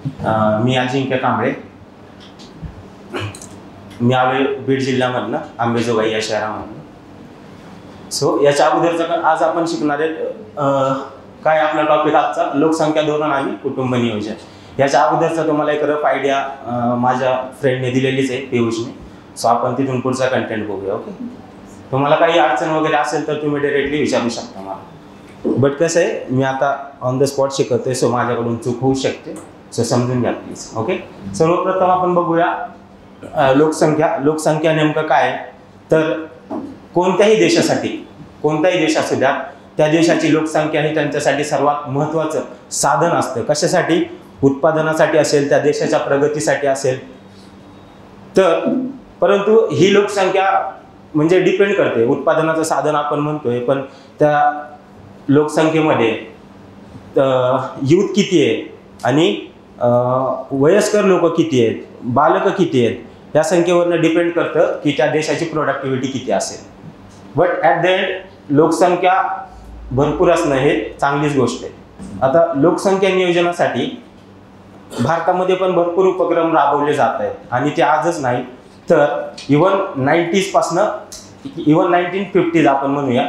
मी अजिंक्य कांबळे, मी आलोय बीड जिल्ह्यामधनं, अंबेजोगाई या शहरामधनं. सो याच्या अगोदरचं आज आपण शिकणार आहे काय आपला टॉपिक आजचा, लोकसंख्या धोरण आणि कुटुंब नियोजन. याच्या अगोदरचा तुम्हाला एक रफ आयडिया माझ्या फ्रेंडने दिलेलीच आहे, पियुषने. सो आपण तिथून पुढचा कंटेंट बघूया. ओके, तुम्हाला काही अडचण वगैरे असेल तर तुम्ही डायरेक्टली विचारू शकता मला. बट कसं आहे, मी आता ऑन द स्पॉट शिकवतोय, सो माझ्याकडून चूक होऊ शकते, सो समजून घ्या प्लीज. ओके, सर्वप्रथम आपण बघूया लोकसंख्या नेमकं काय आहे. तर कोणत्याही देश असू द्या, त्या देशाची लोकसंख्या ही त्यांच्यासाठी सर्वात महत्त्वाचं साधन असतं. कशासाठी? उत्पादनासाठी असेल, त्या देशाच्या प्रगतीसाठी असेल. तर परंतु ही लोकसंख्या म्हणजे डिपेंड करते, उत्पादनाचं साधन आपण म्हणतोय, पण त्या लोकसंख्येमध्ये यूथ किती आहे आणि वयस्कर लोक किती आहेत, बालक किती आहेत, या संख्येवरनं डिपेंड करतं की त्या देशाची प्रोडक्टिव्हिटी किती असेल. बट ॲट द एंड लोकसंख्या भरपूर असणं हे चांगलीच गोष्ट आहे. आता लोकसंख्या नियोजनासाठी भारतामध्ये पण भरपूर उपक्रम राबवले जात आहेत आणि ते आजच नाही, तर इवन 1950s आपण म्हणूया,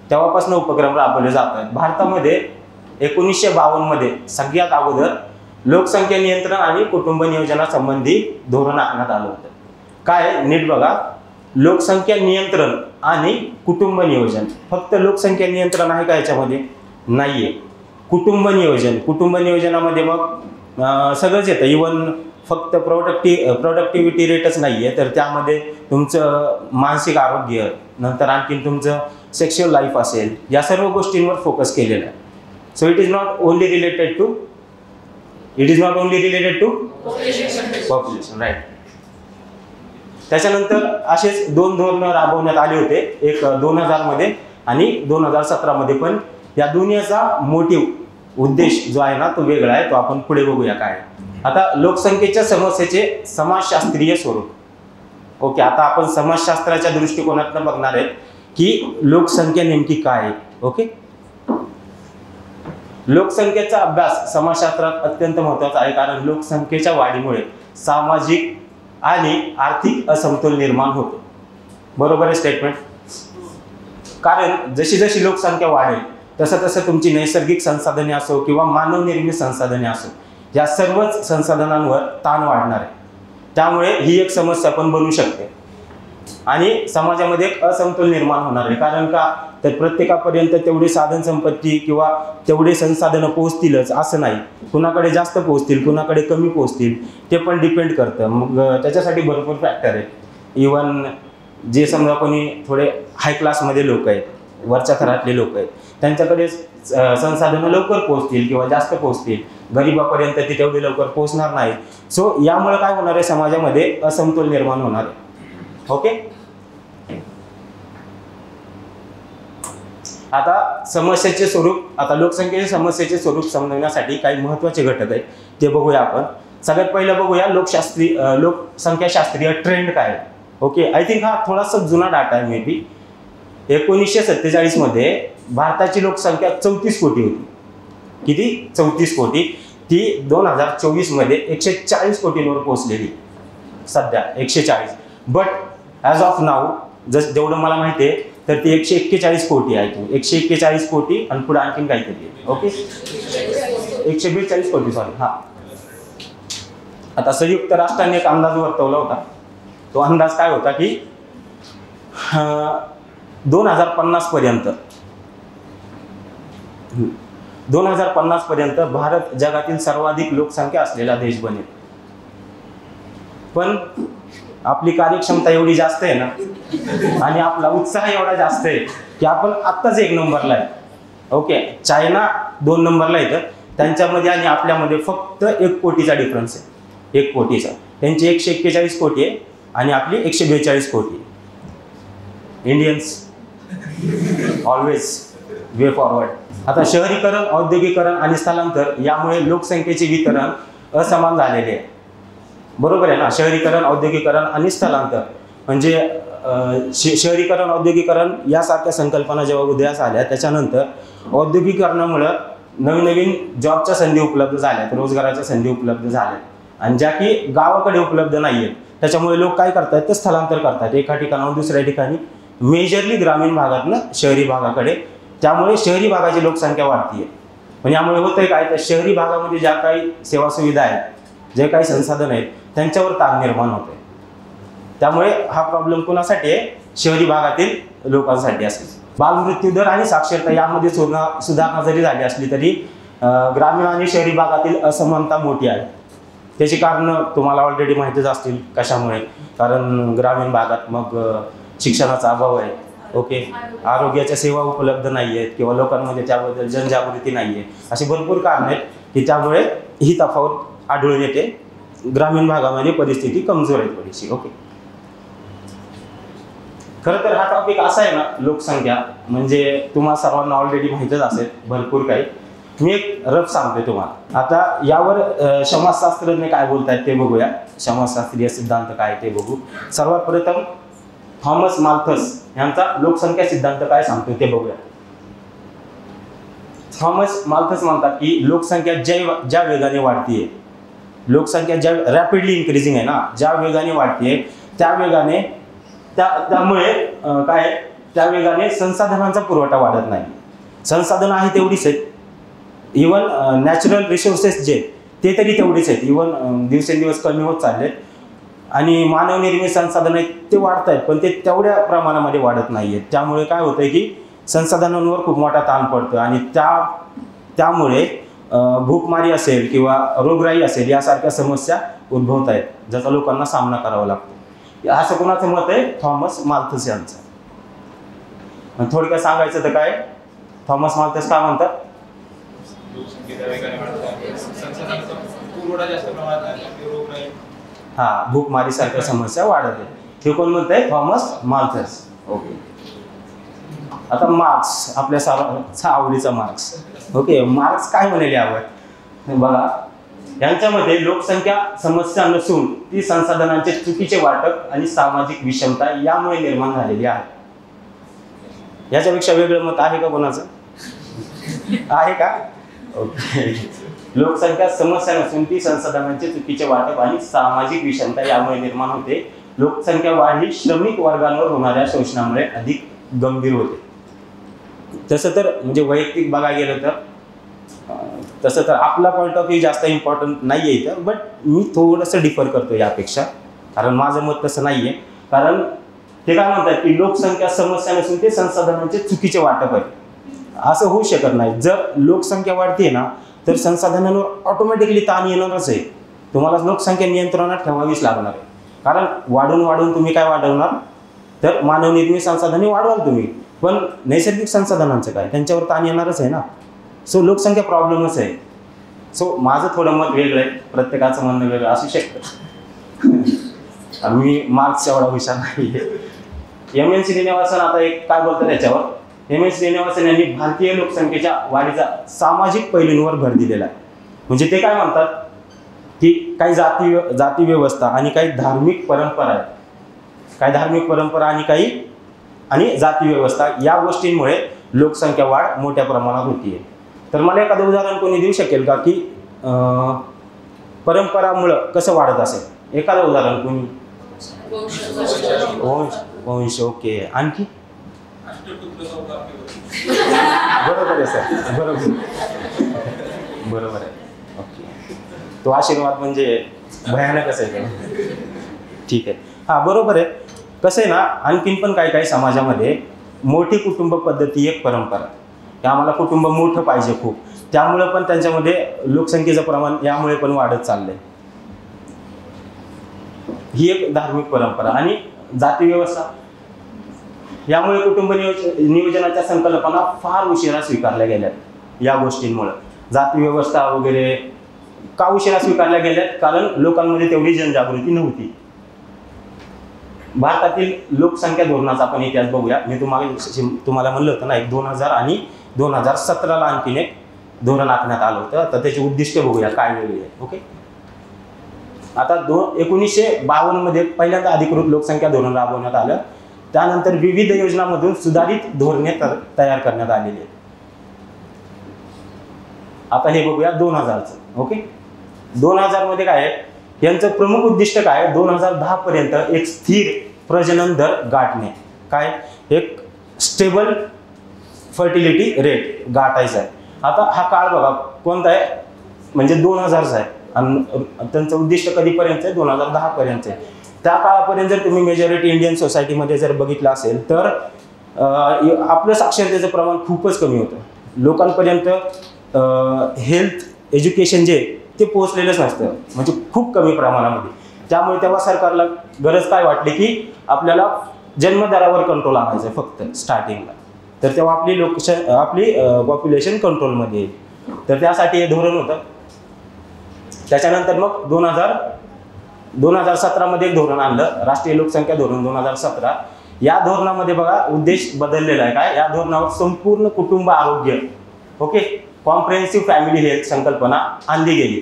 तेव्हापासून उपक्रम राबवले जात आहेत. भारतामध्ये 1952 मध्ये सगळ्यात अगोदर लोकसंख्या नियंत्रण आणि कुटुंब नियोजनासंबंधी धोरण आखण्यात आलं होतं. काय नीट बघा, लोकसंख्या नियंत्रण आणि कुटुंब नियोजन. फक्त लोकसंख्या नियंत्रण आहे का याच्यामध्ये? नाहीये. कुटुंब नियोजनामध्ये मग सगळंच येतं. इवन फक्त प्रोडक्टिव्हिटी रेटच नाहीये, तर त्यामध्ये तुमचं मानसिक आरोग्य, नंतर आणखीन तुमचं सेक्शुअल लाईफ असेल, या सर्व गोष्टींवर फोकस केलेला आहे. So it is not only related to population, right. त्याच्यानंतर असेच 2 धोरणं राबवण्यात आले होते, एक 2000 मध्ये आणि 2017 मध्ये. पण या दोन्हीचा मोटिव्ह उद्देश जो आहे ना, तो वेगळा आहे. तो आपण पुढे बघूया काय. आता लोकसंख्येच्या समस्येचे समाजशास्त्रीय स्वरूप. ओके, आता आपण समाजशास्त्राच्या दृष्टिकोनातून बघणार आहे की लोकसंख्या नेमकी काय आहे. ओके, लोकसंख्येचा अभ्यास समाजशास्त्रात अत्यंत महत्त्वाचा आहे, कारण लोकसंख्येच्या वाढीमुळे सामाजिक आणि आर्थिक असमतोल निर्माण होतो. बरोबर आहे स्टेटमेंट? कारण जशी जशी लोकसंख्या वाढेल तसं तुमची नैसर्गिक संसाधने असो किंवा मानवनिर्मित संसाधने असो, या सर्वच संसाधनांवर ताण वाढणार आहे. त्यामुळे ही एक समस्या पण बनू शकते आणि समाजामध्ये एक असमतोल निर्माण होणार आहे. कारण का? तर प्रत्येकापर्यंत तेवढी साधन संपत्ती किंवा तेवढे संसाधनं पोहोचतीलच असं नाही. कुणाकडे जास्त पोहोचतील, कुणाकडे कमी पोहोचतील, ते पण डिपेंड करतं. मग त्याच्यासाठी भरपूर फॅक्टर आहेत. इवन जे समजा कोणी थोडे हाय क्लासमध्ये लोक आहेत, वरच्या थरातले लोक आहेत, त्यांच्याकडे संसाधनं लवकर पोहोचतील किंवा जास्त पोहोचतील, गरिबापर्यंत ती तेवढी लवकर पोहोचणार नाही. सो यामुळे काय होणार आहे, समाजामध्ये असमतोल निर्माण होणार आहे. ओके, आता समस्येचे स्वरूप, आता लोकसंख्येच्या समस्येचे स्वरूप समजण्यासाठी काही महत्त्वाचे घटक आहेत, ते बघूया आपण. सगळ्यात पहिलं बघूया लोकसंख्याशास्त्रीय ट्रेंड काय आहे. ओके, आय थिंक हा थोडासा जुना डाटा आहे. मे बी 1947 मध्ये भारताची लोकसंख्या 34 कोटी होती. किती? 34 कोटी. ती 2024 मध्ये 140 कोटींवर पोहोचलेली सध्या, 140. बट ॲज ऑफ नाऊ जेवढं मला माहिती आहे, तर ती 141 कोटी आहे. 141 कोटी आणि पुढे आणखीन काहीतरी. ओके, 142 कोटी, सॉरी. हा, आता संयुक्त राष्ट्रांनी एक अंदाज वर्तवला होता. तो अंदाज काय होता की 2050 पर्यंत भारत जगातील सर्वाधिक लोकसंख्या असलेला देश बनेल. पण आपली कार्यक्षमता एवढी जास्त आहे ना, आणि आपला उत्साह एवढा जास्त आहे की आपण आत्ताच 1 नंबरला आहे. ओके, चायना 2 नंबरला येतं. त्यांच्यामध्ये आणि आपल्यामध्ये फक्त 1 कोटीचा डिफरन्स आहे. 1 कोटीचा. त्यांची 141 कोटी आहे आणि आपली 142 कोटी. Indians always way forward. आता शहरीकरण, औद्योगिकरण आणि स्थलांतर यामुळे लोकसंख्येचे वितरण असमान झालेले आहे. बरोबर आहे ना? शहरीकरण, औद्योगिकरण आणि स्थलांतर म्हणजे शहरीकरण, औद्योगिकरण यासारख्या संकल्पना जेव्हा उदयास आल्या, त्याच्यानंतर औद्योगिकरणामुळे नवीन नवीन जॉबच्या संधी उपलब्ध झाल्यात, रोजगाराच्या संधी उपलब्ध झाल्यात आणि ज्या की गावाकडे उपलब्ध नाही आहेत, त्याच्यामुळे लोक काय करतात तर स्थलांतर करतात एका ठिकाणाहून दुसऱ्या ठिकाणी, मेजरली ग्रामीण भागातनं शहरी भागाकडे. त्यामुळे शहरी भागाची लोकसंख्या वाढतीये. पण यामुळे होतंय काय, तर शहरी भागामध्ये ज्या काही सेवा सुविधा आहेत, जे काही संसाधन आहेत, त्यांच्यावर ताण निर्माण होतोय. त्यामुळे हा प्रॉब्लेम कोणासाठी आहे, शहरी भागातील लोकांसाठी असेल. बालमृत्यू दर आणि साक्षरता यामध्ये सुधारणा जरी झाली असली तरी ग्रामीण आणि शहरी भागातील असमानता मोठी आहे. त्याची कारणं तुम्हाला ऑलरेडी माहितीच असतील कशामुळे. कारण ग्रामीण भागात मग शिक्षणाचा अभाव आहे, ओके, आरोग्याच्या सेवा उपलब्ध नाही आहेत किंवा लोकांमध्ये त्याबद्दल जनजागृती नाही आहे. अशी भरपूर कारणं आहेत की त्यामुळे ही तफावत आढळून येते. ग्रामीण भागामध्ये परिस्थिती कमजोर आहे थोडीशी. ओके, खरं तर हा टॉपिक असा आहे ना, लोकसंख्या म्हणजे तुम्हाला सर्वांना ऑलरेडी माहितीच असेल भरपूर काही. मी एक रफ सांगतोय तुम्हाला. आता यावर समाजशास्त्रज्ञ काय बोलतायत ते बघूया. समाजशास्त्रीय सिद्धांत काय ते बघू. सर्वात प्रथम थॉमस माल्थस यांचा लोकसंख्या सिद्धांत काय सांगतो ते बघूया. थॉमस माल्थस म्हणतात की लोकसंख्या ज्या वेगाने वाढतीये, लोकसंख्या ज्या रॅपिडली इन्क्रीजिंग आहे ना, ज्या वेगाने वाढतीये त्या वेगाने त्यामुळे काय, त्या वेगाने संसाधनांचा पुरवठा वाढत नाही. संसाधन आहे तेवढीच आहेत, इवन नॅचरल रिसोर्सेस जे ते तरी तेवढेच आहेत, इवन दिवसेंदिवस कमी होत चाललेत. आणि मानवनिर्मित संसाधन आहेत ते वाढत आहेत, पण ते तेवढ्या प्रमाणामध्ये वाढत नाही आहेत. त्यामुळे काय होतंय की संसाधनांवर खूप मोठा ताण पडतो आणि त्यामुळे भूकमारी असेल किंवा रोगराई असेल यासारख्या समस्या उद्भवत आहेत, ज्याचा लोकांना सामना करावा लागतो. असं कोणाचं मत आहे, थॉमस माल्थस यांचं. थोडक्यात सांगायचं तर काय, थॉमस माल्थस काय म्हणतात, हा, भूकमारी सारख्या समस्या वाढत आहेत. हे कोण म्हणतंय, थॉमस माल्थस. ओके, आता मार्क्स, आपल्या सर्वांचा आवडीचा मार्क्स. ओके, मार्क्स काय म्हणाले यावर बघा. यांच्यामध्ये लोकसंख्या समस्या नसून ती संसाधनांचे चुकीचे वाटप आणि सामाजिक विषमता यामुळे निर्माण झालेली आहे. याच्यापेक्षा वेगळं मत आहे का कोणाचं, आहे का? ओके, लोकसंख्या समस्या नसून ती संसाधनांचे चुकीचे वाटप आणि सामाजिक विषमता यामुळे निर्माण होते. लोकसंख्या वाढ ही श्रमिक वर्गांवर होणाऱ्या शोषणामुळे अधिक गंभीर होते. तसं तर म्हणजे वैयक्तिक बघायला गेलं तर तसं तर आपला पॉईंट ऑफ व्ह्यू जास्त इम्पॉर्टंट नाही आहे इथं, बट मी थोडंसं डिफर करतो यापेक्षा, कारण माझं मत तसं नाही आहे. कारण ते काय म्हणतात की लोकसंख्या समस्या नसून ते संसाधनांचे चुकीचे वाटप आहे. असं होऊ शकत नाही. जर लोकसंख्या वाढते ना तर संसाधनांवर ऑटोमॅटिकली ताण येणारच आहे. तुम्हाला लोकसंख्या नियंत्रणात ठेवावीच लागणार आहे. कारण वाढून तुम्ही काय वाढवणार, तर मानवनिर्मित संसाधने वाढवाल तुम्ही, पण नैसर्गिक संसाधनांचं काय, त्यांच्यावर ताण येणारच आहे ना. सो लोकसंख्या प्रॉब्लेमच आहे. सो माझं थोडं मत वेगळं आहे, प्रत्येकाचं म्हणणं वेगळं असू शकतं. मी मार्क्स एवढा हुशार नाही आहे. एम.एन. श्रीनिवासन आता एक काय बोलतात त्याच्यावर, एम.एन. श्रीनिवासन यांनी भारतीय लोकसंख्येच्या वाढीचा सामाजिक पैलूंवर भर दिलेला आहे. म्हणजे ते काय म्हणतात की काही जाती व्यवस्था आणि काही धार्मिक परंपरा आहेत, काही धार्मिक परंपरा आणि जाती व्यवस्था या गोष्टींमुळे लोकसंख्या वाढ मोठ्या प्रमाणात होतीये. तर मला एखादं उदाहरण कोणी देऊ शकेल का की परंपरामुळं कसं वाढत असेल, एखादं उदाहरण कोणी? वंश. ओके, आणखी? बरोबर आहे सर, बरोबर आहे. ओके, तो आशीर्वाद म्हणजे भयानकच आहे. ठीक आहे, हा बरोबर आहे. कसं आहे ना, आणखीन पण काही समाजामध्ये मोठी कुटुंब पद्धती एक परंपरा, की आम्हाला कुटुंब मोठं पाहिजे खूप, त्यामुळे पण त्यांच्यामध्ये लोकसंख्येचं प्रमाण यामुळे पण वाढत चाललंय. ही एक धार्मिक परंपरा. आणि जाती व्यवस्था यामुळे कुटुंब नियोजनाच्या संकल्पना फार उशिरा स्वीकारल्या गेल्यात. या गोष्टींमुळे जाती व्यवस्था वगैरे का उशिरा स्वीकारल्या गेल्यात, कारण लोकांमध्ये तेवढी जनजागृती नव्हती. भारतातील लोकसंख्या धोरणाचा आपण इतिहास बघूया. मी तुम्हाला म्हणलं होतं ना, एक 2000 आणि 2017ला आणखीन एक धोरण आखण्यात आलं होतं. तर त्याची उद्दिष्ट बघूया काय वेगळी आहे. ओके, आता 1952 मध्ये पहिल्यांदा अधिकृत लोकसंख्या धोरण राबवण्यात आलं. त्यानंतर विविध योजनांमधून सुधारित धोरणे तयार करण्यात आलेली आहेत. आता हे बघूया 2000चं. ओके, 2000 मध्ये काय आहे, यांचं प्रमुख उद्दिष्ट काय, 2010 पर्यंत एक स्थिर प्रजनन दर गाठणे, काय एक स्टेबल फर्टिलिटी रेट गाठायचा आहे. आता हा काळ बघा कोणता आहे, म्हणजे 2000चा आहे आणि त्यांचं उद्दिष्ट कधीपर्यंत आहे, 2010 पर्यंत आहे. त्या काळापर्यंत जर तुम्ही मेजॉरिटी इंडियन सोसायटीमध्ये जर बघितलं असेल तर आपलं साक्षरतेचं प्रमाण खूपच कमी होतं. लोकांपर्यंत हेल्थ एज्युकेशन जे ते पोहोचलेलंच नसतं, म्हणजे खूप कमी प्रमाणामध्ये. त्यामुळे तेव्हा सरकारला गरज काय वाटली की आपल्याला जन्मदरावर कंट्रोल आणायचं आहे फक्त स्टार्टिंगला, तर तेव्हा आपली पॉप्युलेशन कंट्रोलमध्ये येईल. तर त्यासाठी हे धोरण होतं. त्याच्यानंतर मग 2017 मध्ये एक धोरण आणलं, राष्ट्रीय लोकसंख्या धोरण 2017. या धोरणामध्ये बघा उद्देश बदललेला आहे. काय, या धोरणावर संपूर्ण कुटुंब आरोग्य, ओके, कॉम्प्रिहेन्सिव्ह फॅमिली हेल्थ संकल्पना आणली गेली.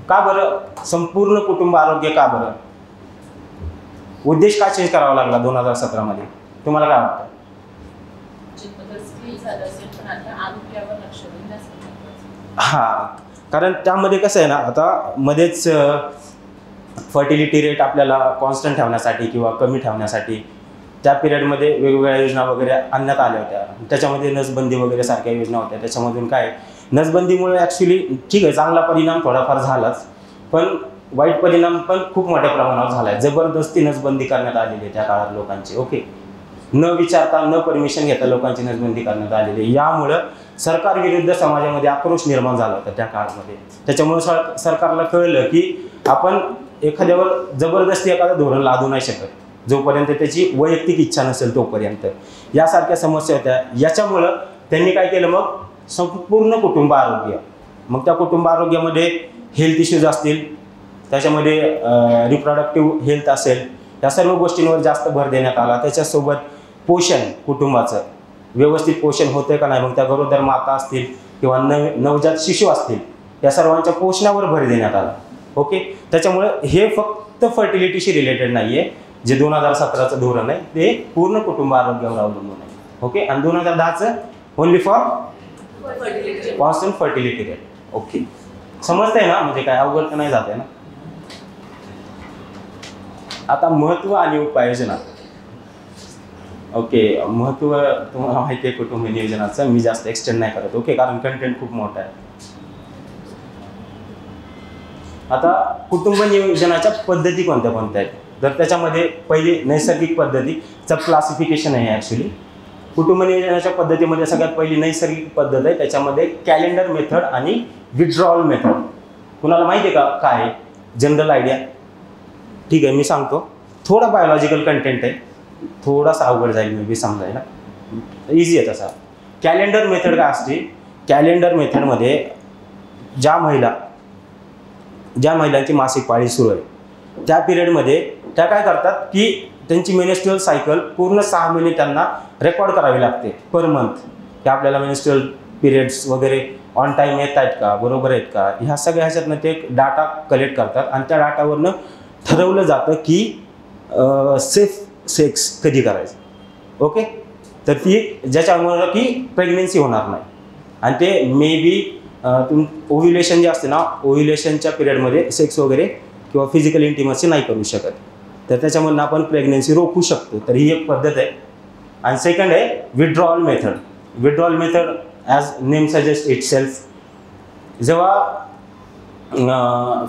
का बरं संपूर्ण कुटुंब आरोग्य, का बरं उद्देश का चेंज करावा लागला 2017 मध्ये, तुम्हाला काय वाटतं? हा, कारण त्यामध्ये कसं आहे ना, आता मध्येच फर्टिलिटी रेट आपल्याला कॉन्स्टंट ठेवण्यासाठी किंवा कमी ठेवण्यासाठी त्या पिरियडमध्ये वेगवेगळ्या योजना वगैरे आणण्यात आल्या होत्या. त्याच्यामध्ये नसबंदी वगैरे सारख्या योजना होत्या. त्याच्यामधून काय, नसबंदीमुळे ॲक्च्युली ठीक आहे चांगला परिणाम थोडाफार झालाच, पण वाईट परिणाम पण खूप मोठ्या प्रमाणावर झाला आहे. जबरदस्ती नसबंदी करण्यात आलेली आहे त्या काळात लोकांची. ओके, न विचारता न परमिशन घेता लोकांची नसबंदी करण्यात आलेली. यामुळं सरकार विरुद्ध समाजामध्ये आक्रोश निर्माण झाला होता त्या काळामध्ये. त्याच्यामुळे सरकारला कळलं की आपण एखाद्यावर जबरदस्ती एखादं धोरण लादू नाही शकत, जोपर्यंत त्याची वैयक्तिक इच्छा नसेल तोपर्यंत. यासारख्या समस्या होत्या. याच्यामुळं त्यांनी काय केलं, मग संपूर्ण कुटुंब आरोग्य, मग त्या कुटुंब आरोग्यामध्ये हेल्थ इश्यूज असतील, त्याच्यामध्ये रिप्रोडक्टिव्ह हेल्थ असेल, या सर्व गोष्टींवर जास्त भर देण्यात आला. त्याच्यासोबत पोषण, कुटुंबाचं व्यवस्थित पोषण होतं का नाही, मग त्या गरोदर माता असतील किंवा नवजात शिशु असतील, या सर्वांच्या पोषणावर भर देण्यात आला. ओके, त्याच्यामुळे हे फक्त फर्टिलिटीशी रिलेटेड नाही आहे. जे 2017चं धोरण आहे ते पूर्ण कुटुंब आरोग्यावर अवलंबून आहे. ओके, आणि 2010चं only for constant fertility rate. Okay, समजतंय ना, म्हणजे काय अवघड तर नाही जाते ना. आता महत्व आणि उपाययोजना. ओके, महत्व तुम्हाला माहिती आहे कुटुंब नियोजनाचं, मी जास्त एक्सटेंड नाही करत. ओके, कारण कंटेंट खूप मोठा आहे. आता कुटुंब नियोजनाच्या पद्धती कोणत्या कोणत्या आहेत, तर त्याच्यामध्ये पहिली नैसर्गिक पद्धतीचं क्लासिफिकेशन आहे. ॲक्च्युली कुटुंब नियोजनाच्या पद्धतीमध्ये सगळ्यात पहिली नैसर्गिक पद्धत आहे. त्याच्यामध्ये कॅलेंडर मेथड आणि विड्रॉल मेथड. कुणाला माहिती आहे का काय, जनरल आयडिया? ठीक आहे, मी सांगतो. थोडा बायोलॉजिकल कंटेंट आहे, थोडासा अवघड जाईल मी बी समजायला, इझी आहे तसा. कॅलेंडर मेथड काय असते, कॅलेंडर मेथडमध्ये ज्या महिलांची मासिक पाळी सुरू आहे त्या पिरियडमध्ये त्या काय करतात की त्यांची मेन्स्ट्रुअल सायकल पूर्ण 6 महिने त्यांना रेकॉर्ड करावी लागते पर मंथ, की आपल्याला मेन्स्ट्रुअल पिरियड्स वगैरे ऑन टाईम येत आहेत का, बरोबर आहेत का, ह्या सगळ्या ह्याच्यातनं ते डाटा कलेक्ट करतात आणि त्या डाटावरनं ठरवलं जातं की सेफ सेक्स कधी करायचं. ओके, तर ती ज्याच्यामुळं की प्रेग्नेन्सी होणार नाही. आणि ते मे बी ओव्ह्युलेशन जे असते ना, ओव्ह्युलेशनच्या पिरियडमध्ये सेक्स वगैरे किंवा फिजिकल इंटिमसी नाही करू शकत, तर त्याच्यामधून आपण प्रेग्नेन्सी रोखू शकतो. तर ही एक पद्धत आहे. आणि सेकंड आहे withdrawal method. Withdrawal method as name suggest itself, जेव्हा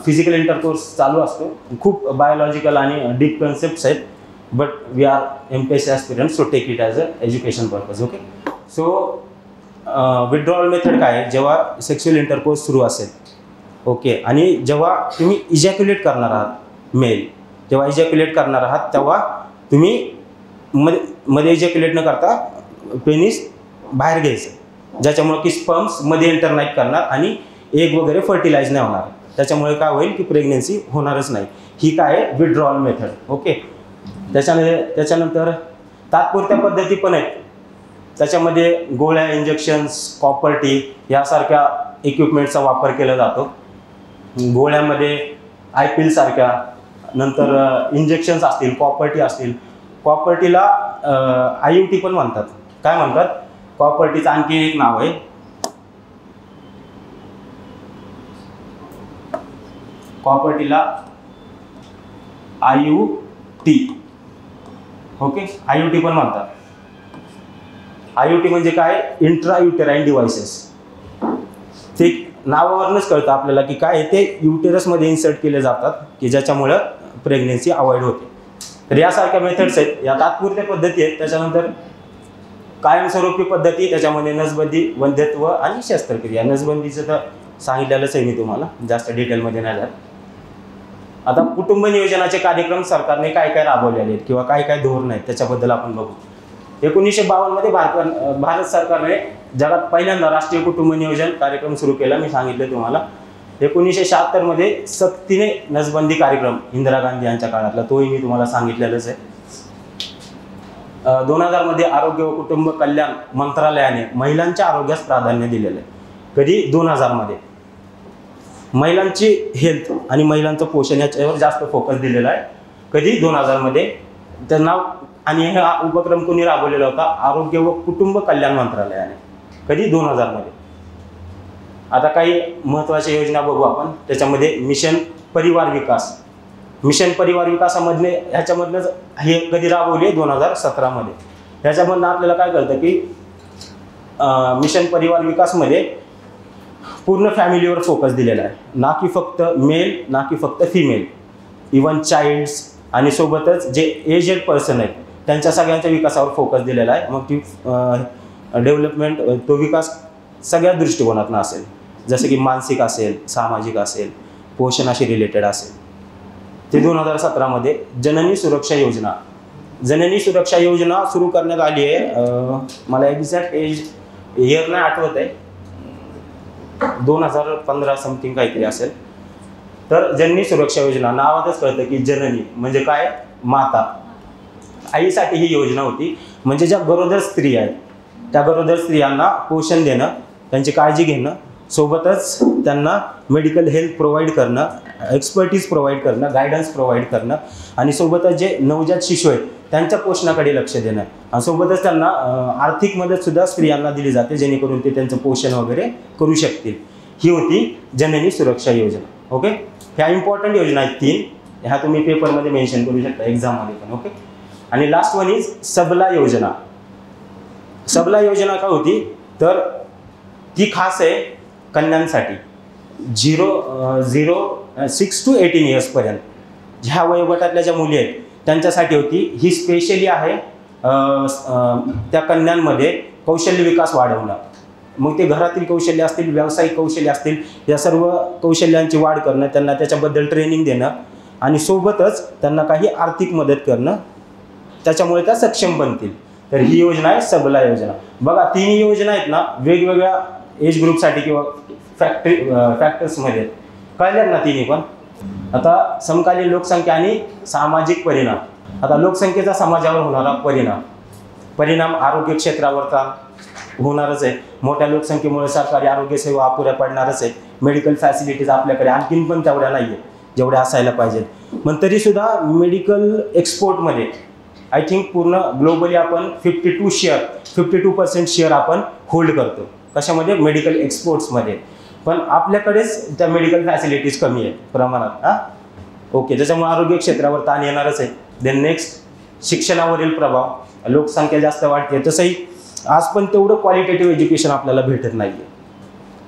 फिजिकल इंटरकोर्स चालू असतो, खूप बायोलॉजिकल आणि डीप कन्सेप्ट्स आहेत, but we are MPSC aspirants to take it as a education purpose. Okay, so withdrawal method काय आहे, जेव्हा सेक्शुअल इंटरकोर्स सुरू असेल, ओके, आणि जेव्हा तुम्ही इजॅक्युलेट करणार आहात, मेल जेव्हा इजॅक्युलेट करणार आहात तेव्हा तुम्ही मध्ये इजॅक्युलेट न करता पेनिस बाहेर घ्यायचं, ज्याच्यामुळे की स्पर्म्स मध्ये एंटर नाही करणार आणि एग वगैरे फर्टिलाइज नाही होणार. त्याच्यामुळे काय होईल की प्रेग्नेन्सी होणारच नाही. ही काय आहे विड्रॉल मेथड. ओके, त्याच्यानंतर तात्पुरत्या पद्धती पण आहेत. त्याच्यामध्ये गोळ्या, इंजेक्शन्स, कॉपर टी यासारख्या इक्विपमेंटचा वापर केला जातो. गोळ्यामध्ये आयपिल सारख्या, नंतर इंजेक्शन्स असतील, कॉपर टी असतील. कॉपर टीला IUT पण म्हणतात. काय म्हणतात? कॉपर टीचं आणखी एक नाव आहे प्रॉपर्टीला IUT. ओके, IUT पण म्हणतात. IUT म्हणजे काय? Intra uterine devices. ते नावावरूनच कळतं आपल्याला की काय ते युटेरसमध्ये इन्सर्ट केले जातात की ज्याच्यामुळं प्रेग्नेन्सी अवॉइड होते. तर यासारख्या मेथड्स आहेत, या तात्पुरत्या पद्धती आहेत. त्याच्यानंतर कायमस्वरूपी पद्धती, त्याच्यामध्ये नसबंदी, वंध्यत्व आणि शस्त्रक्रिया. नसबंदीचं तर सांगितलेलंच आहे मी तुम्हाला, जास्त डिटेलमध्ये नाही जात. आता कुटुंब नियोजनाचे कार्यक्रम सरकारने काय काय राबवलेले आहेत किंवा काय काय धोरण आहेत त्याच्याबद्दल आपण बघू. 1952 मध्ये भारत सरकारने जगात पहिल्यांदा राष्ट्रीय कुटुंब नियोजन कार्यक्रम सुरू केला. मी सांगितलं तुम्हाला. 1976 मध्ये सक्तीने नसबंदी कार्यक्रम इंदिरा गांधी यांच्या काळातला, तोही मी तुम्हाला सांगितलेलंच आहे. 2000 मध्ये आरोग्य व कुटुंब कल्याण मंत्रालयाने महिलांच्या आरोग्यास प्राधान्य दिलेलं आहे. कधी? 2000 मध्ये. महिलांची हेल्थ आणि महिलांचं पोषण याच्यावर जास्त फोकस दिलेला आहे. कधी? 2000 मध्ये. त्यांना आणि हा उपक्रम कोणी राबवलेला होता? आरोग्य व कुटुंब कल्याण मंत्रालयाने. कधी? 2000 मध्ये. आता काही महत्त्वाच्या योजना बघू आपण. त्याच्यामध्ये मिशन परिवार विकास. मिशन परिवार विकासामधले ह्याच्यामधनंच हे कधी राबवली? 2017 मध्ये. ह्याच्यामधनं आपल्याला काय कळतं की मिशन परिवार विकासमध्ये पूर्ण फॅमिलीवर फोकस दिलेला आहे. ना की फक्त मेल, ना की फक्त फिमेल, इवन चाइल्ड्स आणि सोबतच जे एजेड पर्सन आहेत त्यांच्या सगळ्यांच्या विकासावर फोकस दिलेला आहे. मग ती डेव्हलपमेंट, तो विकास सगळ्या दृष्टिकोनातून असेल, जसं की मानसिक असेल, सामाजिक असेल, पोषणाशी रिलेटेड असेल. ते 2017 मध्ये जननी सुरक्षा योजना. जननी सुरक्षा योजना सुरू करण्यात आली आहे. मला एक्झॅक्ट इयर नाही आठवत आहे, 2015 समथिंग काहीतरी असेल. तर जननी सुरक्षा योजना नावातच कळतं की जननी म्हणजे काय? माता. आईसाठी ही योजना होती. म्हणजे ज्या गरोदर स्त्री आहेत त्या गरोदर स्त्रियांना पोषण देणं, त्यांची काळजी घेणं, सोबतच त्यांना मेडिकल हेल्थ प्रोव्हाइड करणं, एक्सपर्टीज प्रोव्हाइड करणं, गायडन्स प्रोव्हाइड करणं आणि सोबतच जे नवजात शिशु आहेत त्यांच्या पोषणाकडे लक्ष देणं आणि सोबतच त्यांना आर्थिक मदतसुद्धा स्त्रियांना दिली जाते जेणेकरून ते त्यांचं पोषण वगैरे करू शकतील. ही होती जननी सुरक्षा योजना. ओके, ह्या इम्पॉर्टंट योजना आहेत 3. ह्या तुम्ही पेपरमध्ये मेन्शन करू शकता, एक्झाममध्ये पण. ओके, आणि लास्ट वन इज सबला योजना. सबला योजना काय होती? तर ती खास आहे कन्यांसाठी 6 to 18 इयर्सपर्यंत ह्या वयोगटातल्या ज्या मुली आहेत त्यांच्यासाठी होती. ही स्पेशली आहे त्या कन्यांमध्ये कौशल्य विकास वाढवणं. मग ते घरातील कौशल्य असतील, व्यावसायिक कौशल्य असतील, या सर्व कौशल्यांची वाढ करणं, त्यांना त्याच्याबद्दल ट्रेनिंग देणं आणि सोबतच त्यांना काही आर्थिक मदत करणं, त्याच्यामुळे त्या सक्षम बनतील. तर ही योजना आहे सबला योजना. बघा, 3 योजना आहेत ना वेगवेगळ्या एज ग्रुपसाठी किंवा फॅक्टर्समध्ये. कळल्यात ना 3 पण? आता समकालीन लोकसंख्या आणि सामाजिक परिणाम. आता लोकसंख्येचा समाजावर होणारा परिणाम आरोग्य क्षेत्रावर तर होणारच आहे. मोठ्या लोकसंख्येमुळे सरकारी आरोग्य सेवा अपुऱ्या पडणारच आहे. मेडिकल फॅसिलिटीज आपल्याकडे आणखीन पण तेवढ्या नाही आहेत जेवढ्या असायला पाहिजेत. पण तरीसुद्धा मेडिकल एक्सपोर्टमध्ये आय थिंक पूर्ण ग्लोबली आपण 52% शेअर आपण होल्ड करतो. कशामध्ये? मेडिकल एक्सपोर्ट्समध्ये. पण आपल्याकडेच त्या मेडिकल फॅसिलिटीज कमी आहेत प्रमाणात. ओके, त्याच्यामुळे आरोग्य क्षेत्रावर ताण येणारच आहे. देन नेक्स्ट, शिक्षणावरील प्रभाव. लोकसंख्या जास्त वाढते, तसंही आज पण तेवढं क्वालिटेटिव्ह एज्युकेशन आपल्याला भेटत नाही आहे.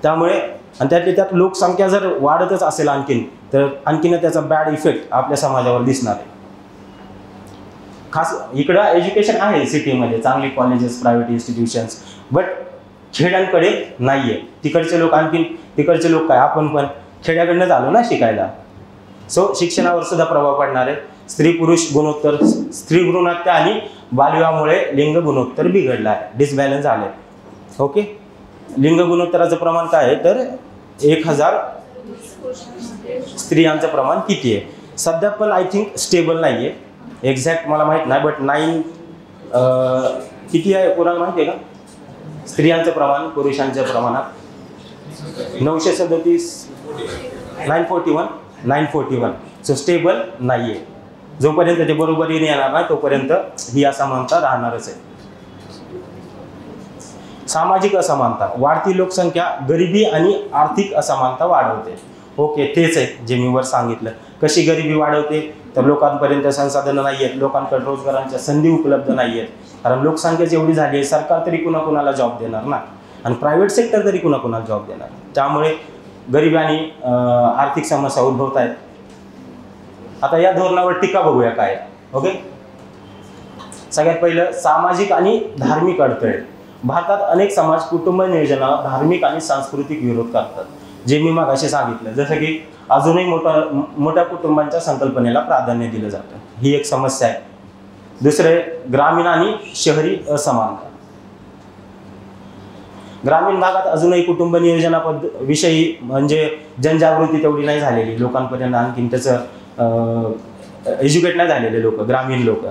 त्यामुळे आणि त्यात लोकसंख्या जर वाढतच असेल आणखीन, तर आणखीन त्याचा बॅड इफेक्ट आपल्या समाजावर दिसणार आहे. खास इकडं एज्युकेशन आहे सिटीमध्ये, चांगली कॉलेजेस, प्रायव्हेट इन्स्टिट्यूशन्स, बट खेड्यांकडे नाही आहे. तिकडचे लोक काय, आपण पण खेड्याकडनं आलो ना शिकायला. सो शिक्षणावर सुद्धा प्रभाव पडणार आहे. स्त्री पुरुष गुणोत्तर, स्त्री भ्रूणहत्या आणि बालविवाहामुळे लिंग गुणोत्तर बिघडलं आहे, डिसबॅलन्स झाले. ओके, लिंग गुणोत्तराचं प्रमाण काय आहे? तर 1000 स्त्रियांचं प्रमाण किती आहे सध्या? पण आय थिंक स्टेबल नाही आहे. एक्झॅक्ट मला माहीत नाही, बट 9 किती आहे कोणाला माहिती आहे का? स्त्रियांचं प्रमाण पुरुषांच्या प्रमाणात 937, 941. सो स्टेबल नाही आहे. जोपर्यंत ते बरोबरीने येणार नाही तोपर्यंत ही असमानता राहणारच आहे. सामाजिक असमानता. वाढती लोकसंख्या गरिबी आणि आर्थिक असमानता वाढवते. ओके, तेच आहे जे मी वर सांगितलं. कशी गरिबी वाढवते, तर लोकांपर्यंत संसाधनं नाही आहेत, लोकांकडे रोजगारांच्या संधी उपलब्ध नाही आहेत. कारण लोकसंख्या जेवढी झाली आहे, सरकार तरी कुणाकुणाला जॉब देणार ना, आणि प्रायव्हेट सेक्टर तरी कुणाकुणाला जॉब देणार. त्यामुळे गरिबी आणि आर्थिक समस्या उद्भवत आहेत. आता या धोरणावर टीका बघूया काय. ओके, सगळ्यात पहिलं सामाजिक आणि धार्मिक अडथळे. भारतात अनेक समाज कुटुंब नियोजनाला धार्मिक आणि सांस्कृतिक विरोध करतात, जे मी मगाशी सांगितलं. जसं की अजूनही मोठ्या कुटुंबांच्या संकल्पनेला प्राधान्य दिलं जातं, ही एक समस्या आहे. दुसरे, ग्रामीण आणि शहरी असमानता. ग्रामीण भागात अजूनही कुटुंब नियोजनाविषयी म्हणजे जनजागृती तेवढी नाही झालेली, लोकांपर्यंत आणखीन त्याचं एज्युकेट नाही झालेले लोक, ग्रामीण लोक.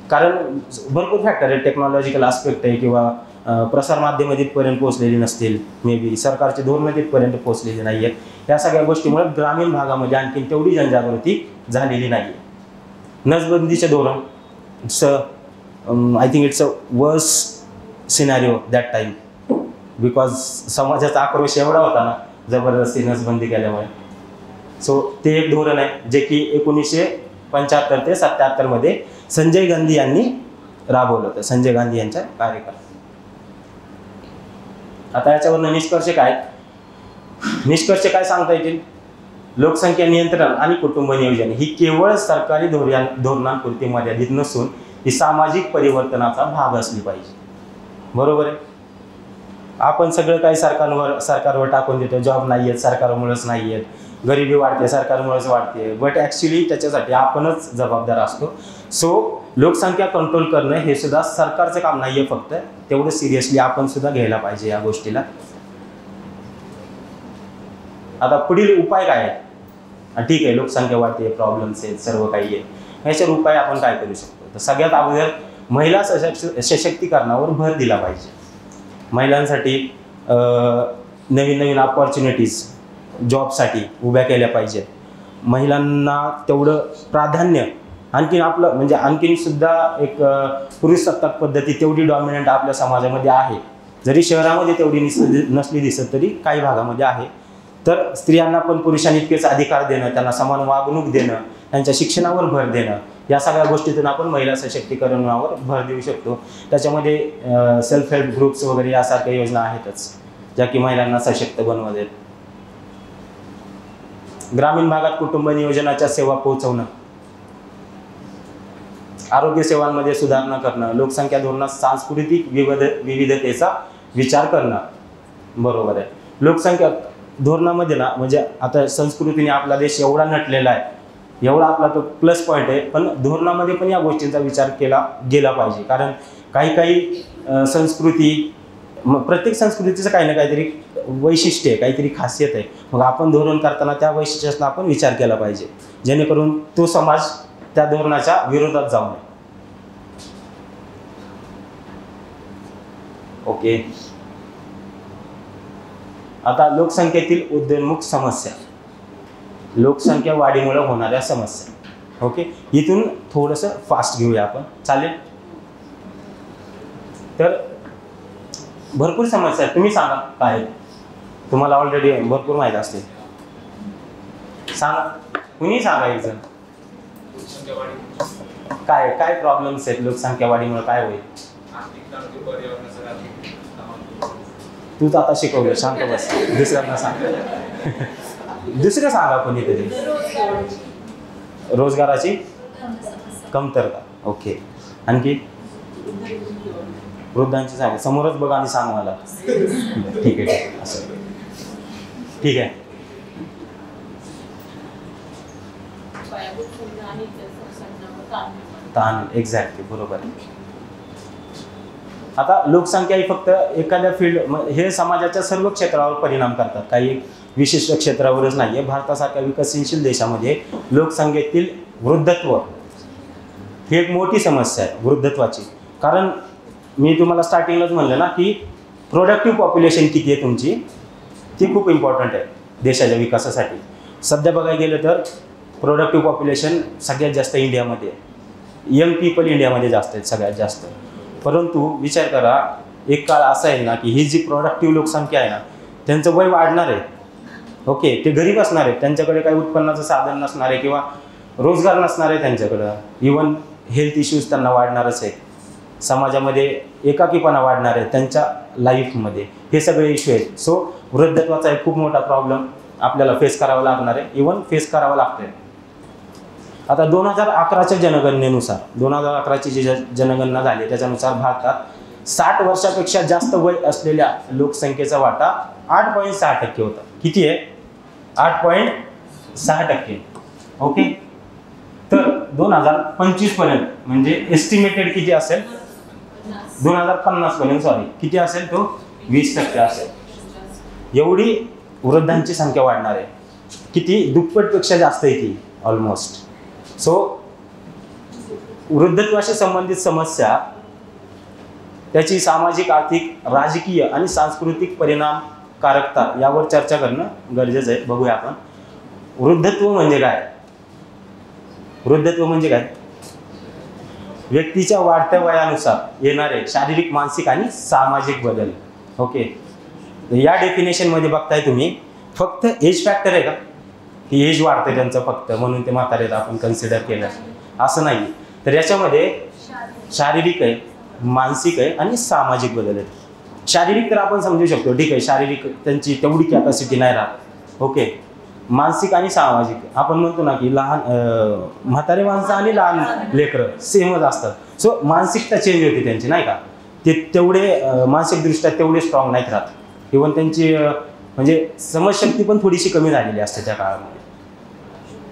कारण भरपूर फॅक्टर आहे, टेक्नॉलॉजिकल आस्पेक्ट आहे, किंवा प्रसारमाध्यमं तिथपर्यंत पोहोचलेली नसतील, मे बी सरकारची धोरणं तिथपर्यंत पोहोचलेली नाही आहेत. या सगळ्या गोष्टीमुळे ग्रामीण भागामध्ये आणखीन तेवढी जनजागृती झालेली नाही आहे. नसबंदीचे धोरण, आय थिंक इट्स अ वर्स सिनारिओ दॅट टाईम, बिकॉज समाजाचा आक्रोश एवढा होता ना जबरदस्ती नसबंदी केल्यामुळे. सो ते एक धोरण आहे जे की 1975 ते 77 मध्ये संजय गांधी यांनी राबवलं होतं, संजय गांधी यांच्या कार्यकाळात. आता याच्यावरनं निष्कर्ष काय सांगता येतील? लोकसंख्या नियंत्रण आणि कुटुंब नियोजन ही केवळ सरकारी धोरणांपुरती मर्यादित नसून ही सामाजिक परिवर्तनाचा भाग असली पाहिजे. बरोबर आहे. आपण सगळं काही सरकारवर टाकून देतो, जॉब नाही आहेत सरकारमुळेच नाही आहेत, गरिबी वाढते सरकारमुळेच वाढते, बट ॲक्च्युली त्याच्यासाठी आपणच जबाबदार असतो. सो लोकसंख्या कंट्रोल करणं हे सुद्धा सरकारचं काम नाही आहे, फक्त तेवढं सिरियसली आपण सुद्धा घ्यायला पाहिजे या गोष्टीला. आता पुढील उपाय काय आहे? ठीक आहे, लोकसंख्या वाढते, प्रॉब्लेम्स आहेत, सर्व काही आहे, याच्यावर उपाय आपण काय करू शकतो? तर सगळ्यात अगोदर महिला सशक्तीकरणावर भर दिला पाहिजे. महिलांसाठी नवीन अपॉर्च्युनिटीज जॉबसाठी उभ्या केल्या पाहिजेत. महिलांना तेवढं प्राधान्य, आणखीन सुद्धा एक पुरुषसत्ताक पद्धती तेवढी डॉमिनंट आपल्या समाजामध्ये आहे, जरी शहरामध्ये तेवढी नसली दिसत तरी काही भागामध्ये आहे. तर स्त्रियांना पण पुरुषांनी इतकेच अधिकार देणं, त्यांना समान वागणूक देणं, त्यांच्या शिक्षणावर भर देणं, या सगळ्या गोष्टीतून आपण महिला सशक्तीकरणावर भर देऊ शकतो. त्याच्यामध्ये सेल्फ हेल्प ग्रुप्स वगैरे यासारख्या योजना आहेतच ज्या की महिलांना सशक्त बनवत आहेत. ग्रामीण भागात कुटुंब नियोजनाच्या सेवा पोहोचवणं, आरोग्य सेवांमध्ये सुधारणा करणं, लोकसंख्या धोरणात सांस्कृतिक विविधतेचा विचार करणं. बरोबर आहे. लोकसंख्या धोरणामध्ये ना, म्हणजे आता संस्कृतीने आपला देश एवढा नटलेला आहे, एवढा आपला तो प्लस पॉईंट आहे, पण धोरणामध्ये पण या गोष्टींचा विचार केला गेला पाहिजे. कारण काही संस्कृती, प्रत्येक संस्कृतीचं काही ना काहीतरी वैशिष्ट्य आहे, काहीतरी खासियत आहे. मग आपण धोरण करताना त्या वैशिष्ट्याचा आपण विचार केला पाहिजे, जेणेकरून तो समाज त्या धोरणाच्या विरोधात जाऊ नये. ओके, आता लोकसंख्येतील उदयोन्मुख समस्या, लोकसंख्या वाढीमुळे होणाऱ्या समस्या. ओके, इथून थोडंसं फास्ट घेऊया आपण, चालेल? तर भरपूर समस्या आहेत, तुम्ही सांगा काय, तुम्हाला ऑलरेडी भरपूर माहीत असते, सांगा, कुणी सांगा एक जण. काय काय प्रॉब्लेम्स आहेत लोकसंख्या वाढीमुळे, काय होईल? तूच आता शिकवलं, शांत बस, दुसऱ्यांना सांग. दुसरं सांगा कोणीतरी. रोजगाराची कमतरता. ओके, आणखी? वृद्धांची सांगा, समोरच बघा आणि सांग मला. ठीक आहे, असं ठीक आहे. ताण, एक्झॅक्टली, बरोबर आहे. आता लोकसंख्या ही फक्त एखाद्या फील्ड, हे समाजाच्या सर्व क्षेत्रावर परिणाम करतात, काही विशिष्ट क्षेत्रावरच नाही आहे. भारतासारख्या विकसनशील देशामध्ये लोकसंख्येतील वृद्धत्व ही एक मोठी समस्या आहे, वृद्धत्वाची. कारण मी तुम्हाला स्टार्टिंगलाच म्हणलं ना की प्रोडक्टिव्ह पॉप्युलेशन किती आहे तुमची, ती खूप इम्पॉर्टंट आहे देशाच्या विकासासाठी. सध्या बघायला गेलं तर प्रोडक्टिव्ह पॉप्युलेशन सगळ्यात जास्त इंडियामध्ये आहे, यंग पीपल इंडियामध्ये जास्त आहेत सगळ्यात जास्त. परंतु विचार करा, एक काळ असा आहे ना की ही जी प्रोडक्टिव्ह लोकसंख्या आहे ना, त्यांचं वय वाढणार आहे, ओके, ते गरीब असणार आहेत, त्यांच्याकडे काही उत्पन्नाचं साधन नसणार आहे किंवा रोजगार नसणार आहे त्यांच्याकडं. इवन हेल्थ इश्यूज त्यांना वाढणारच आहे, समाजामध्ये एकाकीपणा वाढणार आहे त्यांच्या लाईफमध्ये, हे सगळे इश्यू आहेत. सो वृद्धत्वाचा एक खूप मोठा प्रॉब्लेम आपल्याला फेस करावा लागणार आहे, इवन फेस करावा लागतोय. आता 2011च्या जनगणनेनुसार, 2011ची जी जनगणना झाली त्याच्यानुसार भारतात 60 वर्षापेक्षा जास्त वय असलेल्या लोकसंख्येचा वाटा 8.6% होता. किती आहे? 8.6%. ओके, तर 2025 पर्यंत म्हणजे एस्टिमेटेड किती असेल? 2050 पर्यंत, सॉरी, किती असेल तो? 20% असेल. एवढी वृद्धांची संख्या वाढणार आहे. किती? दुप्पटपेक्षा जास्त आहे ती, ऑलमोस्ट. सो वृद्धत्वाशी संबंधित समस्या, त्याची सामाजिक, आर्थिक, राजकीय आणि सांस्कृतिक परिणामकारकता यावर चर्चा करणं गरजेचं आहे. बघूया आपण वृद्धत्व म्हणजे काय. वृद्धत्व म्हणजे काय? व्यक्तीच्या वाढत्या वयानुसार येणारे शारीरिक, मानसिक आणि सामाजिक बदल. ओके, या डेफिनेशन मध्ये बघताय तुम्ही, फक्त एज फॅक्टर आहे का की एज वाढते त्यांचं फक्त म्हणून ते म्हातारे आपण कन्सिडर केलं, असं नाही. तर याच्यामध्ये शारीरिक आहे, मानसिक आहे आणि सामाजिक बदल आहेत. शारीरिक तर आपण समजू शकतो, ठीक आहे, शारीरिक त्यांची तेवढी कॅपॅसिटी नाही राहत. ओके, मानसिक आणि सामाजिक आपण म्हणतो ना की लहान म्हातारे माणसं आणि लहान लेकरं सेमच असतात. सो मानसिकता चेंज होते त्यांची, नाही का, ते तेवढे मानसिकदृष्ट्या तेवढे स्ट्रॉंग नाहीत राहत. इव्हन त्यांची म्हणजे समजशक्ती पण थोडीशी कमी झालेली असते त्या काळामध्ये.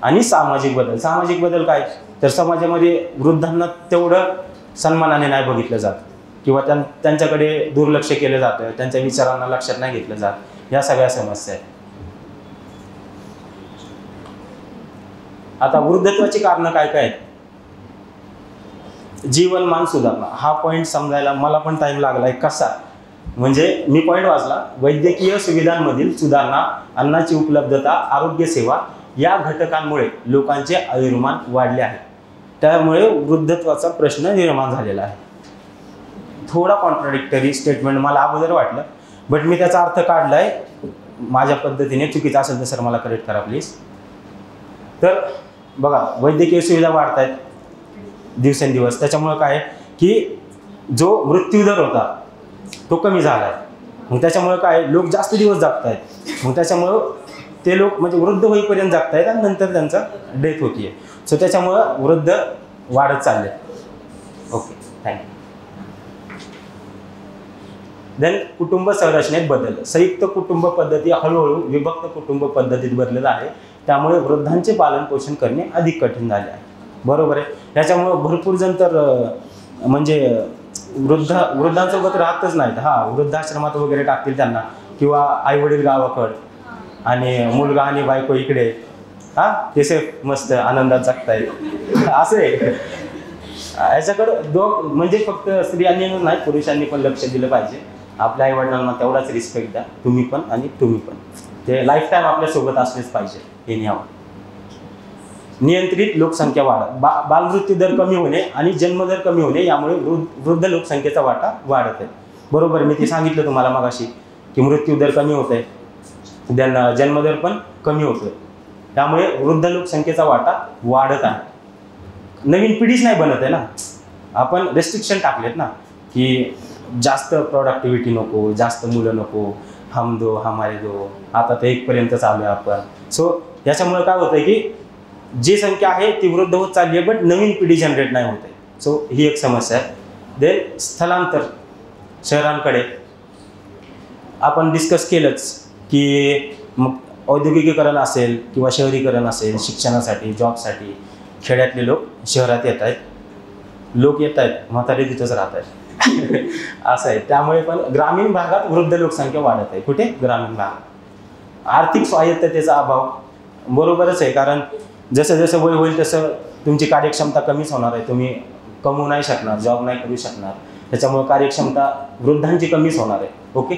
आणि सामाजिक बदल, सामाजिक बदल काय, तर समाजामध्ये वृद्धांना तेवढं सन्मानाने नाही बघितलं जात किंवा त्यांच्याकडे दुर्लक्ष केलं जातं, त्यांच्या विचारांना लक्षात नाही घेतलं जात. या सगळ्या समस्या आहेत. आता वृद्धत्वाची कारणं काय काय आहेत? जीवनमान सुधारणा, हा पॉईंट समजायला मला पण टाइम लागलाय. कसा म्हणजे मी पॉईंट वाचला, वैद्यकीय सुविधांमधील सुधारणा, अन्नाची उपलब्धता, आरोग्य सेवा या घटकांमुळे लोकांचे आयुर्मान वाढले आहे. त्यामुळे वृद्धत्वाचा प्रश्न निर्माण झालेला आहे. थोडा कॉन्ट्राडिक्टरी स्टेटमेंट मला अगोदर वाटलं, बट मी त्याचा अर्थ काढलाय माझ्या पद्धतीने. चुकीचं असेल तर सर मला करेक्ट करा प्लीज. तर बघा, वैद्यकीय सुविधा वाढत आहेत दिवसेंदिवस, त्याच्यामुळे काय की जो मृत्यूदर होता तो कमी झाला आहे. मग त्याच्यामुळे काय, लोक जास्त दिवस जगत आहेत. मग त्याच्यामुळं ते लोक म्हणजे वृद्ध होईपर्यंत जगत आहेत आणि नंतर त्यांचा डेथ होतीये. सो त्याच्यामुळं वृद्ध वाढत चालले. Okay, thank you. देन कुटुंब संरचनेत बदल, संयुक्त कुटुंब पद्धती हळूहळू विभक्त कुटुंब पद्धतीत बदलत आहे. त्यामुळे वृद्धांचे पालन पोषण करणे अधिक कठीण झाले आहे. बरोबर आहे. त्याच्यामुळं भरपूर जण तर म्हणजे वृद्धांसोबत राहतच नाहीत. हा, वृद्धाश्रमात वगैरे टाकतील त्यांना, किंवा आई वडील गावाकड आणि मुलगा आणि बायको इकडे, हा, ते सेफ मस्त आनंदात जगतायत असं आहे. याच्याकडं म्हणजे फक्त स्त्रियांनी नाही, पुरुषांनी पण लक्ष दिलं पाहिजे. आपल्या आई वडिलांना तेवढाच रिस्पेक्ट द्या, तुम्ही पण आणि तुम्ही पण. ते लाईफ टाईम आपल्यासोबत असलेच पाहिजे. हे न्यावं. नियंत्रित लोकसंख्या वाढ, बालमृत्यू दर कमी होणे आणि जन्मदर कमी होणे यामुळे वृद्ध लोकसंख्येचा वाटा वाढत आहे. बरोबर, मी ते सांगितलं तुम्हाला मगाशी की मृत्यू दर कमी होत आहे, त्यांना जन्मदर पण कमी होतोय. त्यामुळे वृद्ध लोकसंख्येचा वाटा वाढत आहे. नवीन पिढीच नाही बनत आहे ना. आपण रेस्ट्रिक्शन टाकलेत ना की जास्त प्रोडक्टिव्हिटी नको, जास्त मुलं नको, हम दो हमारे दो, आता ते 1 पर्यंत चालू आहे आपण. सो याच्यामुळे काय होतंय की जी संख्या आहे ती वृद्ध होत चालली आहे, बट नवीन पिढी जनरेट नाही होते. सो ही एक समस्या आहे. देन स्थलांतर शहरांकडे आपण डिस्कस केलंच की मग औद्योगिकीकरण असेल किंवा शहरीकरण असेल, शिक्षणासाठी, जॉबसाठी खेड्यातले लोक शहरात येत आहेत. लोक येत आहेत, म्हातारे तिथंच राहत आहेत असं आहे. त्यामुळे पण ग्रामीण भागात वृद्ध लोकसंख्या वाढत आहे. कुठे? ग्रामीण भागात. आर्थिक स्वायत्ततेचा अभाव, बरोबरच आहे, कारण जसं जसं वय होईल तसं तुमची कार्यक्षमता कमीच होणार आहे. तुम्ही कमवू नाही शकणार, जॉब नाही करू शकणार, त्याच्यामुळे कार्यक्षमता वृद्धांची कमीच होणार आहे. ओके.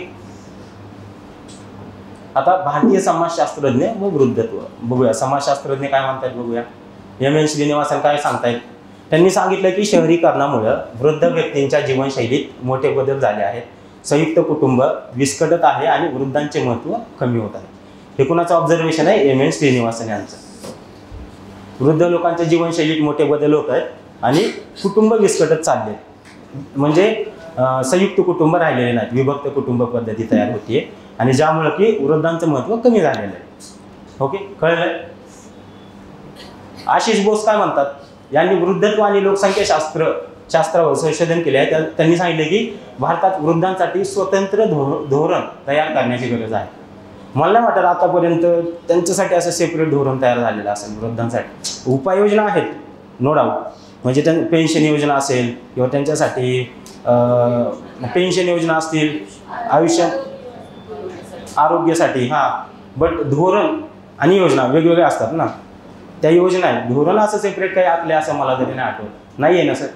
आता भारतीय समाजशास्त्रज्ञ व वृद्धत्व बघूया. समाजशास्त्रज्ञ काय म्हणतात बघूया. M.N. श्रीनिवासन काय सांगतायत. त्यांनी सांगितलं की शहरीकरणामुळे वृद्ध व्यक्तींच्या जीवनशैलीत मोठे बदल झाले आहेत. संयुक्त कुटुंब विस्कटत आहे आणि वृद्धांचे महत्त्व कमी होत आहे. हे कुणाचं ऑब्झर्वेशन आहे? एम एन श्रीनिवासन यांचं. वृद्ध लोकांच्या जीवनशैलीत मोठे बदल होत आहेत आणि कुटुंब विस्कटत चालले, म्हणजे संयुक्त कुटुंब राहिलेले नाहीत, विभक्त कुटुंब पद्धती तयार होतीये आणि ज्यामुळे की वृद्धांचं महत्त्व कमी झालेलं आहे. ओके, कळलं? आशिष बोस काय म्हणतात? यांनी वृद्धत्व आणि लोकसंख्या शास्त्रावर संशोधन केले आहे. त्यांनी सांगितले की भारतात वृद्धांसाठी स्वतंत्र धोरण तयार करण्याची गरज आहे. मला नाही वाटत आतापर्यंत त्यांच्यासाठी असं सेपरेट धोरण तयार झालेलं असेल. वृद्धांसाठी उपाययोजना आहेत नो डाऊट, म्हणजे पेन्शन योजना असेल किंवा त्यांच्यासाठी पेन्शन योजना असतील, आयुष्य आरोग्यासाठी, हां, बट धोरण आणि योजना वेगवेगळ्या असतात ना. त्या योजना आहेत, धोरण असं सेपरेट काही आखले असं मला तरी नाही आठवत, नाही आहे ना सर.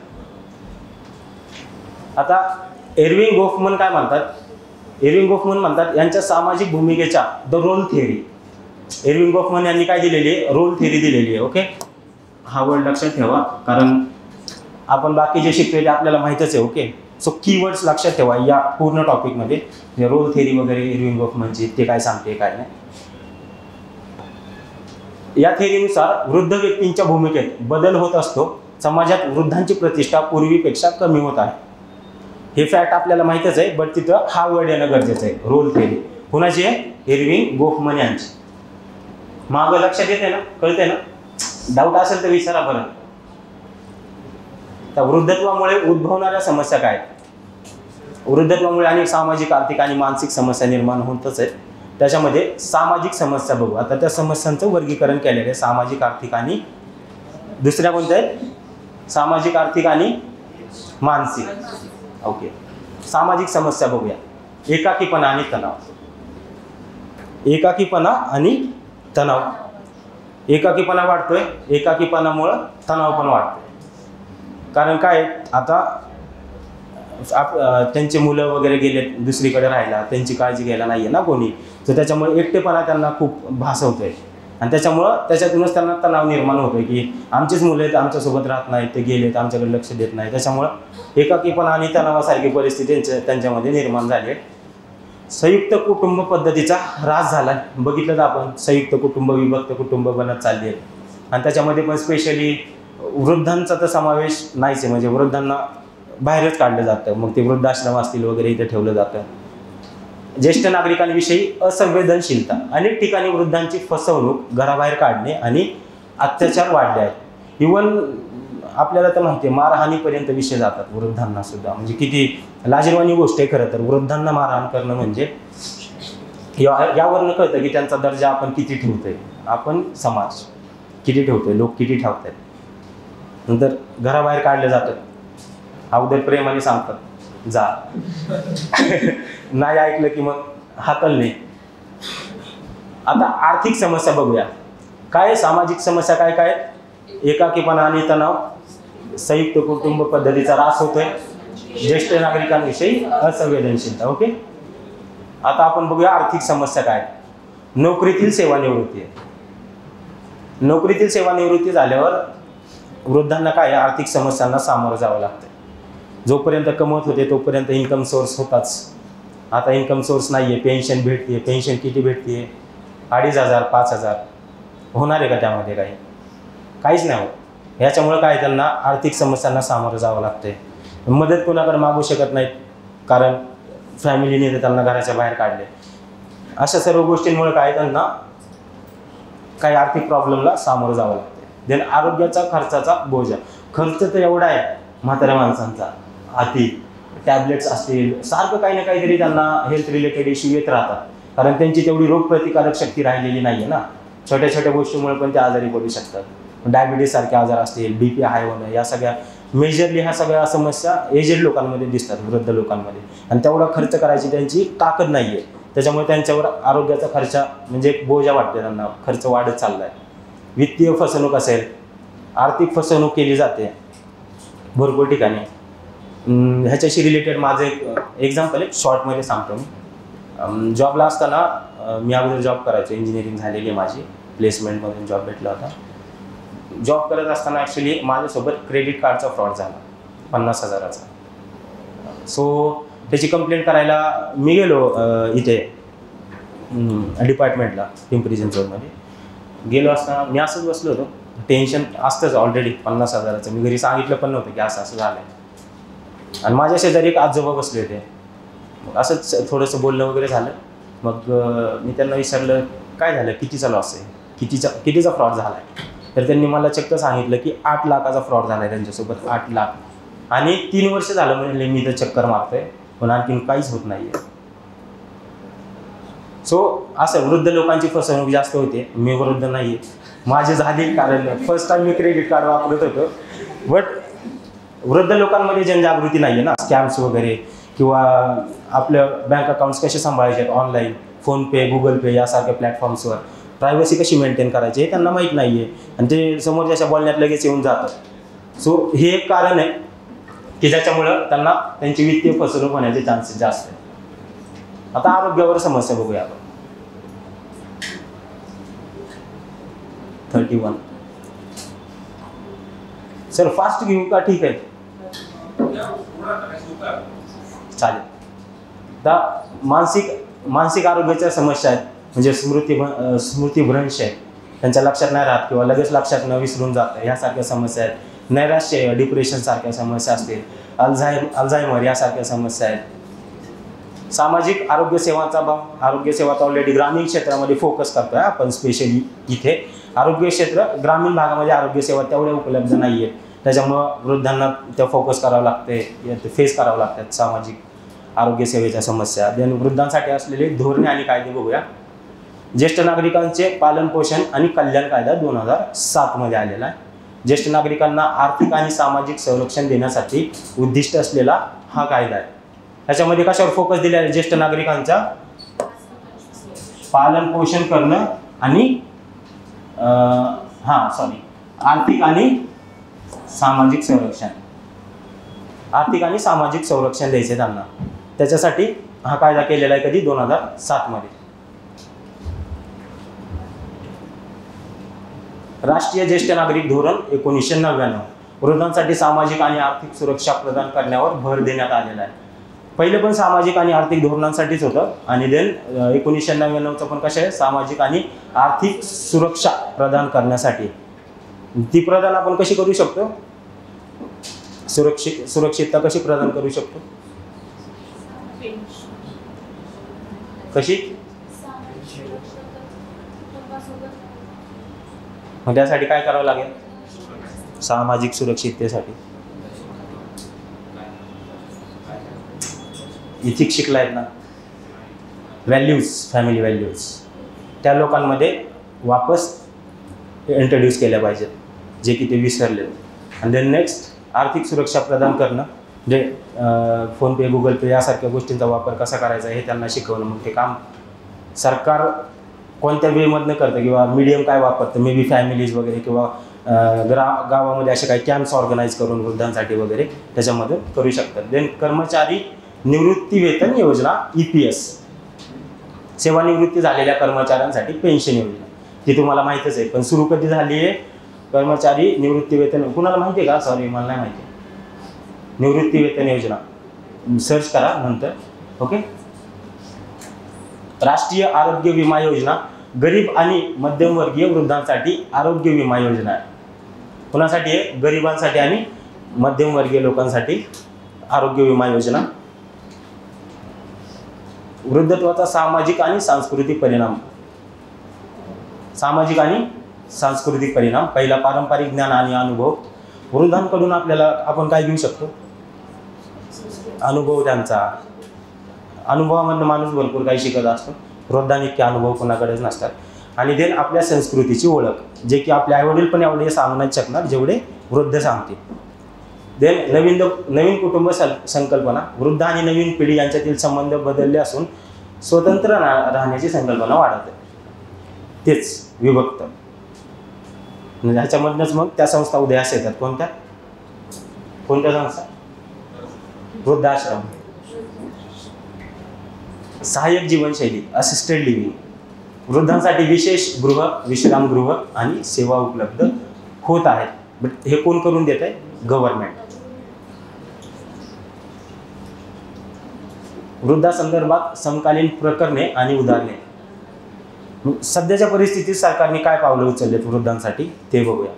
आता एर्विंग गोफमन काय म्हणतात? एर्विंग गोफमन म्हणतात यांच्या सामाजिक भूमिकेच्या द रोल थिअरी. एर्विंग गोफमन यांनी काय दिलेली आहे? रोल थिअरी दिलेली आहे. ओके, हा वर्ड लक्षात ठेवा, कारण आपण बाकी जे शिकतोय ते आपल्याला माहितच आहे. ओके, सो कीवर्ड्स लक्षात ठेवा या पूर्ण टॉपिकमध्ये. रोल थिअरी वगैरे एर्विंग गोफमनची ते काय सांगते काय नाही. या थिअरीनुसार वृद्ध व्यक्तींच्या भूमिकेत बदल होत असतो. समाजात वृद्धांची प्रतिष्ठा पूर्वीपेक्षा कमी होत आहे. हे फॅक्ट आपल्याला माहितच आहे, बट तिथं हा वर्ड येणं गरजेचं आहे. रोल थिअरी कुणाची आहे? एर्विंग गोफमन यांची. मागं लक्षात येते ना, कळते ना? डाऊट असेल तर विचारा बरं. त्या वृद्धत्वामुळे उद्भवणाऱ्या समस्या काय? वृद्धत्वामुळे अनेक सामाजिक, आर्थिक आणि मानसिक समस्या निर्माण होतच आहेत. त्याच्यामध्ये सामाजिक समस्या बघू. आता त्या समस्यांचं वर्गीकरण केलेलं आहे, सामाजिक, आर्थिक आणि दुसऱ्या कोणत्या आहेत? सामाजिक, आर्थिक आणि मानसिक. ओके, सामाजिक समस्या बघूया. एकाकीपणा आणि तणाव. एकाकीपणा आणि तणाव. एकाकीपणा वाढतोय, एकाकीपणामुळं तणाव पण वाढतोय. कारण काय, आता त्यांचे मुलं वगैरे गेले दुसरीकडे राहायला, त्यांची काळजी घ्यायला नाही आहे ना कोणी, तर त्याच्यामुळे एकटेपणा त्यांना खूप भासवतोय आणि त्याच्यातूनच त्यांना तणाव निर्माण होतोय की आमचीच मुलं आहेत, आमच्यासोबत राहत नाहीत, ते गेलेत, आमच्याकडे लक्ष देत नाही. त्याच्यामुळं एकाकीपणा आणि तणावासारखी परिस्थिती त्यांच्यामध्ये निर्माण झाली आहे. संयुक्त कुटुंब पद्धतीचा ऱ्हास झाला. बघितलं तर आपण संयुक्त कुटुंब, विभक्त कुटुंब बनत चालली आहेत आणि त्याच्यामध्ये पण स्पेशली वृद्धांचा तर समावेश नाहीच आहे, म्हणजे वृद्धांना बाहेरच काढलं जातं. मग ते वृद्धाश्रम असतील वगैरे इथे ठेवलं जातं. ज्येष्ठ नागरिकांविषयी असंवेदनशीलता. अनेक ठिकाणी वृद्धांची फसवणूक, घराबाहेर काढणे आणि अत्याचार वाढले आहेत. इव्हन आपल्याला तर माहिती आहे मारहाणीपर्यंत विषय जातात वृद्धांना सुद्धा. म्हणजे किती लाजिरवाणी गोष्ट आहे खरं तर. वृद्धांना मारहाण करणं म्हणजे यावरनं कळतं की त्यांचा दर्जा आपण किती ठेवतोय, आपण समाज किती ठेवतोय, लोक किती ठेवत आहेत. नंतर घराबाहेर काढले जातात, अगोदर प्रेमाने सांगतात जा, नाही ऐकलं की मग हाकलणे. आता आर्थिक समस्या बघूया. काय सामाजिक समस्या काय काय? एकाकीपणा आणि तणाव, संयुक्त कुटुंब पद्धतीचा ऱ्हास होतोय, ज्येष्ठ नागरिकांविषयी असंवेदनशीलता. ओके, आता आपण बघूया आर्थिक समस्या काय. नोकरीतील सेवानिवृत्ती आहे. नोकरीतील सेवानिवृत्ती झाल्यावर वृद्धांना काय आर्थिक समस्यांना सामोरं जावं लागतं. जोपर्यंत कमवत होते तोपर्यंत इन्कम सोर्स होताच. आता इन्कम सोर्स नाही आहे, पेन्शन भेटते. पेन्शन किती भेटते? 2500, 5000. होणार आहे का त्यामध्ये काही? काहीच नाही होत. ह्याच्यामुळे काय त्यांना आर्थिक समस्यांना सामोरं जावं लागतंय. मदत कोणाकडे मागू शकत नाहीत, कारण फॅमिलीने त्यांना घराच्या बाहेर काढले. अशा सर्व गोष्टींमुळे काय त्यांना काही आर्थिक प्रॉब्लेमला सामोरं जावं लागतं. देन आरोग्याचा खर्चाचा बोजा. खर्च तर एवढा आहे म्हाताऱ्या माणसांचा, हाती टॅबलेट्स असतील, सारखं काही ना काहीतरी त्यांना हेल्थ रिलेटेड इश्यू येत राहतात, कारण त्यांची तेवढी रोगप्रतिकारक शक्ती राहिलेली नाही आहे ना. छोट्या छोट्या गोष्टीमुळे पण ते आजारी पडू शकतात. डायबिटीज सारखे आजार असतील, BP हाय होणं, या सगळ्या मेजरली ह्या सगळ्या समस्या एजेड लोकांमध्ये दिसतात, वृद्ध लोकांमध्ये. आणि तेवढा खर्च करायची त्यांची ताकद नाही आहे. त्याच्यामुळे त्यांच्यावर आरोग्याचा खर्च म्हणजे एक बोजा वाटते त्यांना, खर्च वाढत चालला आहे. वित्तीय फसवणूक असेल, आर्थिक फसवणूक केली जाते भरपूर ठिकाणी. ह्याच्याशी रिलेटेड माझं एक एक्झाम्पल आहे, शॉर्टमध्ये सांगतो मी. जॉबला असताना मी अगोदर जॉब करायचो, इंजिनिअरिंग झालेली आहे माझी, प्लेसमेंटमधून जॉब भेटला होता. जॉब करत असताना ॲक्च्युली माझ्यासोबत क्रेडिट कार्डचा फ्रॉड झाला 50,000चा. सो त्याची कंप्लेंट करायला मी गेलो इथे डिपार्टमेंटला पिंपरी चिंचवडमध्ये. गेलो असताना मी असंच बसलो होतो. टेन्शन असतंच ऑलरेडी 50,000चं. मी घरी सांगितलं पण नव्हतं की असं असं झालं आहे. आणि माझ्या शेजारी एक आजोबा बसले होते. मग असंच थोडंसं बोलणं वगैरे झालं. मग मी त्यांना विचारलं काय झालं, कितीचा लॉस आहे, कितीचा फ्रॉड झाला आहे. तर त्यांनी मला चक्क सांगितलं की 8 लाखाचा फ्रॉड झाला आहे त्यांच्यासोबत. 8 लाख. आणि 3 वर्ष झालं म्हणजे मी तर चक्कर मारतोय पण आणखीन काहीच होत नाही आहे. सो असं वृद्ध लोकांची फसवणूक जास्त होते. मी वृद्ध नाही आहे, माझे झाली, कारण फर्स्ट टाइम मी क्रेडिट कार्ड वापरत होतो. बट वृद्ध लोकांमध्ये जनजागृती नाही आहे ना. स्कॅम्स वगैरे किंवा आपलं बँक अकाउंट्स कसे सांभाळायचे ऑनलाईन, फोनपे, गुगल पे यासारख्या प्लॅटफॉर्म्सवर प्रायव्हसी कशी मेंटेन करायची हे त्यांना माहीत नाही आहे. आणि ते समोरच्या बोलण्यात लगेच येऊन जातात. सो हे एक कारण आहे की ज्याच्यामुळं त्यांना त्यांची वित्तीय फसवणूक होण्याचे चान्सेस जास्त आहेत. आता आरोग्यावर समस्या बघूया आपण. 31. सर फास्ट घेऊ का? ठीक आहे चालेल. आता मानसिक आरोग्याच्या समस्या आहेत, म्हणजे स्मृतिभ्रंश आहे, त्यांच्या लक्षात नाही राहत किंवा लगेच लक्षात न विसरून जातं, ह्यासारख्या समस्या आहेत. नैराश्य, डिप्रेशन सारख्या समस्या असतील, अल्झायमर यासारख्या समस्या आहेत. सामाजिक आरोग्य सेवा ऑलरेडी ग्रामीण क्षेत्रामध्ये फोकस करतोय आपण. स्पेशली इथे आरोग्य क्षेत्र ग्रामीण भागामध्ये आरोग्य सेवा तेवढ्या उपलब्ध नाही आहेत. त्याच्यामुळं वृद्धांना त्या फोकस करावं लागते, फेस करावं लागतात सामाजिक आरोग्य सेवेच्या समस्या. देन वृद्धांसाठी असलेले धोरणे आणि कायदे बघूया. ज्येष्ठ नागरिकांचे पालन पोषण आणि कल्याण कायदा 2007 मध्ये आलेला आहे. ज्येष्ठ नागरिकांना आर्थिक आणि सामाजिक संरक्षण देण्यासाठी उद्दिष्ट असलेला हा कायदा आहे. त्याच्यामध्ये कशावर फोकस दिला आहे? ज्येष्ठ नागरिकांचा पालन पोषण करणं आणि आर्थिक आणि सामाजिक संरक्षण द्यायचे त्यांना. त्याच्यासाठी हा कायदा केलेला आहे. कधी? 2007 मध्ये. राष्ट्रीय ज्येष्ठ नागरिक धोरण 1999 वृद्धांसाठी सामाजिक आणि आर्थिक सुरक्षा प्रदान करण्यावर भर देण्यात आलेला आहे. पहिले पण सामाजिक आणि आर्थिक धोरणांसाठीच होतं. आणि देन 1999चं पण कसं आहे? सामाजिक आणि आर्थिक सुरक्षा प्रदान करण्यासाठी. ती प्रदान आपण कशी करू शकतो? सुरक्षितता कशी प्रदान करू शकतो? कशी? मग त्यासाठी काय करावं लागेल? सामाजिक सुरक्षिततेसाठी इथिक्स शिकलायत ना, व्हॅल्यूज, फॅमिली व्हॅल्यूज त्या लोकांमध्ये वापस इंट्रोड्यूस केल्या पाहिजेत, जे की ते विसरले. आणि देन नेक्स्ट आर्थिक सुरक्षा प्रदान करणं, जे फोनपे, गुगल पे यासारख्या गोष्टींचा वापर कसा करायचा हे त्यांना शिकवणं. मग ते काम सरकार कोणत्या वेमधनं करतं किंवा मीडियम काय वापरतं, मे बी फॅमिलीज वगैरे किंवा गावामध्ये असे काही कॅम्प्स ऑर्गनाईज करून वृद्धांसाठी वगैरे त्याच्यामध्ये करू शकतात. देन कर्मचारी निवृत्ती वेतन योजना, EPS, सेवानिवृत्ती झालेल्या कर्मचाऱ्यांसाठी पेन्शन योजना, जी तुम्हाला माहीतच आहे. पण सुरू कधी झाली आहे? कर्मचारी निवृत्ती वेतन, कुणाला माहिती आहे का? सॉरी, मला नाही माहिती. निवृत्ती वेतन योजना सर्च करा नंतर. ओके. राष्ट्रीय आरोग्य विमा योजना, गरीब आणि मध्यमवर्गीय वृद्धांसाठी आरोग्य विमा योजना आहे. कुणासाठी आहे? गरिबांसाठी आणि मध्यमवर्गीय लोकांसाठी आरोग्य विमा योजना. वृद्धत्वाचा सामाजिक आणि सांस्कृतिक परिणाम. पहिला, पारंपरिक ज्ञान आणि अनुभव. वृद्धांकडून आपण काय घेऊ शकतो? अनुभव. त्यांचा अनुभवामधून माणूस भरपूर काही शिकत असतो. वृद्धांइतके अनुभव कोणाकडेच नसतात. आणि देन आपल्या संस्कृतीची ओळख, जे की आपले आईवडील पण एवढे सांगू नाही शकणार जेवढे वृद्ध सांगतील. देन नवीन कुटुंब संकल्पना. वृद्ध आणि नवीन पिढी यांच्यातील संबंध बदलले असून स्वतंत्र राहण्याची संकल्पना वाढत आहे. तेच विभक्त. ह्याच्यामधूनच मग त्या संस्था उदयास येतात. कोणत्या संस्था? वृद्धाश्रम, सहाय्यक जीवनशैली, असिस्टेड लिव्हिंग. वृद्धांसाठी विशेष विश्रामगृह आणि सेवा उपलब्ध होत आहेत. बट हे कोण करून देत आहे? गव्हर्नमेंट. वृद्धासंदर्भात समकालीन प्रकरणे आणि उदाहरणे. सध्याच्या परिस्थितीत सरकारने काय पावलं उचललेत वृद्धांसाठी ते बघूया.